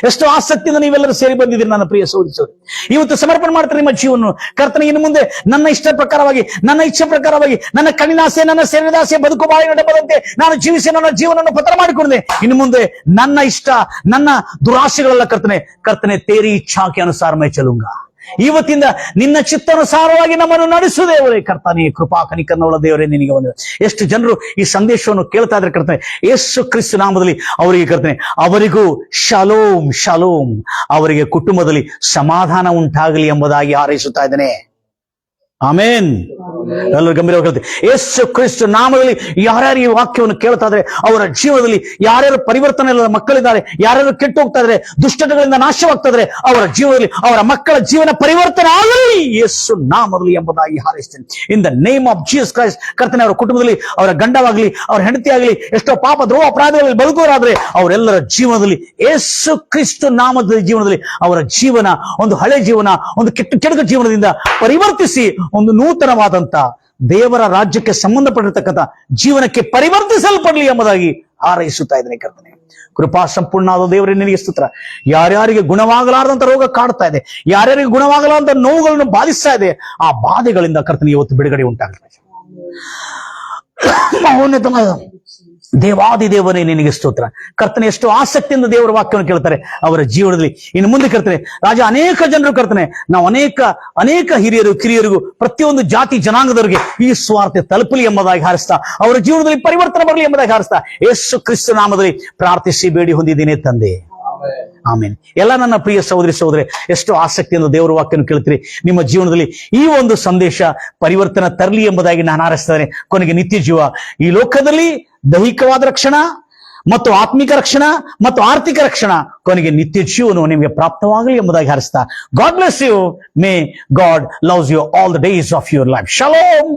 ಎಷ್ಟು ಆಸಕ್ತಿಯಿಂದ ನೀವೆಲ್ಲರೂ ಸೇರಿ ಬಂದಿದ್ದೀರಿ ನನ್ನ ಪ್ರಿಯ ಸಹೋದರಿ ಸಹೋದರಿ. ಇವತ್ತು ಸಮರ್ಪಣೆ ಮಾಡ್ತಾರೆ ನಿಮ್ಮ ಜೀವನ ಕರ್ತನಿಗೆ. ಇನ್ನು ಮುಂದೆ ನನ್ನ ಇಷ್ಟ ಪ್ರಕಾರವಾಗಿ, ನನ್ನ ಇಚ್ಛೆ ಪ್ರಕಾರವಾಗಿ, ನನ್ನ ಕಣ್ಣಿನಾಸೆ, ನನ್ನ ಶರೀರದಾಸೆ, ಬದುಕು ಬಾಳಿ ನಡೆಬದಂತೆ ನಾನು ಜೀವಿಸಿ ನನ್ನ ಜೀವನವನ್ನು ಪತ್ರ ಮಾಡಿಕೊಂಡಿದ್ದೆ. ಇನ್ನು ಮುಂದೆ ನನ್ನ ಇಷ್ಟ, ನನ್ನ ದುರಾಶೆಗಳೆಲ್ಲ ಕರ್ತನೆ ತೇರಿ ಇಚ್ಛಾಕ್ಕೆ ಅನುಸಾರ ಮೈ ಚಲುಂಗ. ಇವತ್ತಿಂದ ನಿನ್ನ ಚಿತ್ತಾನುಸಾರವಾಗಿ ನಮ್ಮನ್ನು ನಡೆಸು ದೇವರೇ. ಕರ್ತನೇ ಕೃಪಾ ಕನಿಕರವುಳ್ಳ ದೇವರೇ ನಿನಗೆ ಒಂದು. ಎಷ್ಟು ಜನರು ಈ ಸಂದೇಶವನ್ನು ಕೇಳ್ತಾ ಇದ್ರೆ ಕರ್ತನೆ, ಯೇಸು ಕ್ರಿಸ್ತ ನಾಮದಲ್ಲಿ ಅವರಿಗೆ ಕರ್ತನೆ, ಅವರಿಗೂ ಶಲೋಮ್ ಶಲೋಮ್, ಅವರಿಗೆ ಕುಟುಂಬದಲ್ಲಿ ಸಮಾಧಾನ ಉಂಟಾಗಲಿ ಎಂಬುದಾಗಿ ಹಾರೈಸುತ್ತಾ ಇದ್ದೇನೆ. ಆಮೇನ್. ಎಲ್ಲರೂ ಗಂಭೀರವಾಗಿ ಹೇಳ್ತೀವಿ. ಯೇಸು ಕ್ರಿಸ್ತ ನಾಮದಲ್ಲಿ ಯಾರ್ಯಾರು ಈ ವಾಕ್ಯವನ್ನು ಕೇಳ್ತಾ ಇದ್ರೆ ಅವರ ಜೀವನದಲ್ಲಿ ಯಾರ್ಯಾರು ಪರಿವರ್ತನೆ ಇಲ್ಲದ ಮಕ್ಕಳಿದ್ದಾರೆ, ಯಾರ್ಯಾರು ಕೆಟ್ಟು ಹೋಗ್ತಾ ಇದ್ರೆ, ದುಷ್ಟಗಳಿಂದ ನಾಶವಾಗ್ತಾ ಇದ್ರೆ, ಅವರ ಜೀವನದಲ್ಲಿ ಅವರ ಮಕ್ಕಳ ಜೀವನ ಪರಿವರ್ತನೆ ಆಗಲಿ ಯೇಸು ನಾಮದಲ್ಲಿ ಎಂಬುದಾಗಿ ಹಾರೈಸ್ತೇನೆ. In the name of Jesus Christ. ಕರ್ತನೆ ಅವರ ಕುಟುಂಬದಲ್ಲಿ ಅವರ ಗಂಡವಾಗಲಿ, ಅವರ ಹೆಂಡತಿ ಆಗಲಿ, ಎಷ್ಟೋ ಪಾಪ ದ್ರೋಹ ಅಪರಾಧಗಳಲ್ಲಿ ಬದುಕೋರಾದ್ರೆ ಅವರೆಲ್ಲರ ಜೀವನದಲ್ಲಿ ಯೇಸು ಕ್ರಿಸ್ತ ನಾಮದ ಜೀವನದಲ್ಲಿ ಅವರ ಜೀವನ ಒಂದು ಹಳೆ ಜೀವನ, ಒಂದು ಕೆಟ್ಟ ಜೀವನದಿಂದ ಪರಿವರ್ತಿಸಿ ಒಂದು ನೂತನವಾದಂತ ದೇವರ ರಾಜ್ಯಕ್ಕೆ ಸಂಬಂಧಪಟ್ಟಿರ್ತಕ್ಕಂಥ ಜೀವನಕ್ಕೆ ಪರಿವರ್ತಿಸಲ್ಪಡಲಿ ಎಂಬುದಾಗಿ ಹಾರೈಸುತ್ತಾ ಇದ್ದೇನೆ. ಕರ್ತನೆ ಕೃಪಾ ಸಂಪೂರ್ಣವಾದ ದೇವರೇ ನಿನಗೆ ಸ್ತೋತ್ರ. ಯಾರ್ಯಾರಿಗೆ ಗುಣವಾಗಲಾರದಂತ ರೋಗ ಕಾಡ್ತಾ ಇದೆ, ಯಾರ್ಯಾರಿಗೆ ಗುಣವಾಗಲಾರದಂತ ನೋವುಗಳನ್ನು ಬಾಧಿಸ್ತಾ ಇದೆ, ಆ ಬಾಧೆಗಳಿಂದ ಕರ್ತನೆ ಇವತ್ತು ಬಿಡುಗಡೆ ಉಂಟಾಗ್ತದೆ. ದೇವಾದಿ ದೇವನೇ ನಿನಗೆ ಸ್ತೋತ್ರ. ಕರ್ತನೆ ಎಷ್ಟು ಆಸಕ್ತಿಯಿಂದ ದೇವರ ವಾಕ್ಯವನ್ನು ಕೇಳ್ತಾರೆ ಅವರ ಜೀವನದಲ್ಲಿ. ಇನ್ನು ಮುಂದೆ ಕರ್ತನೆ ರಾಜ, ಅನೇಕ ಜನರು ಕರ್ತನೆ, ನಾವು ಅನೇಕ ಹಿರಿಯರು ಕಿರಿಯರಿಗೂ ಪ್ರತಿಯೊಂದು ಜಾತಿ ಜನಾಂಗದವರಿಗೆ ಈ ಸ್ವಾರ್ಥ ತಲುಪಲಿ ಎಂಬುದಾಗಿ ಹಾರಿಸ್ತಾ, ಅವರ ಜೀವನದಲ್ಲಿ ಪರಿವರ್ತನೆ ಬರಲಿ ಎಂಬುದಾಗಿ ಹಾರಿಸ್ತಾ ಯೇಸು ಕ್ರಿಸ್ತ ನಾಮದಲ್ಲಿ ಪ್ರಾರ್ಥಿಸಿ ಬೇಡಿ ಹೊಂದಿದ್ದೇನೆ ತಂದೆ. ಆಮೇನ್. ಎಲ್ಲ ನನ್ನ ಪ್ರಿಯ ಸಹೋದರಿ ಸಹೋದರಿ, ಎಷ್ಟು ಆಸಕ್ತಿಯಿಂದ ದೇವರ ವಾಕ್ಯವನ್ನು ಕೇಳ್ತೀರಿ. ನಿಮ್ಮ ಜೀವನದಲ್ಲಿ ಈ ಒಂದು ಸಂದೇಶ ಪರಿವರ್ತನೆ ತರಲಿ ಎಂಬುದಾಗಿ ನಾನು ಹಾರೈಸ್ತೇನೆ. ಕೊನೆಗೆ ನಿತ್ಯ ಜೀವ, ಈ ಲೋಕದಲ್ಲಿ ದೈಹಿಕವಾದ ರಕ್ಷಣಾ ಮತ್ತು ಆತ್ಮಿಕ ರಕ್ಷಣಾ ಮತ್ತು ಆರ್ಥಿಕ ರಕ್ಷಣಾ, ಕೊನೆಗೆ ನಿತ್ಯ ಜೀವನ ನಿಮಗೆ ಪ್ರಾಪ್ತವಾಗಲಿ ಎಂಬುದಾಗಿ ಹಾರಿಸ್ತಾ, God bless you. May God loves you all the days of your life. Shalom.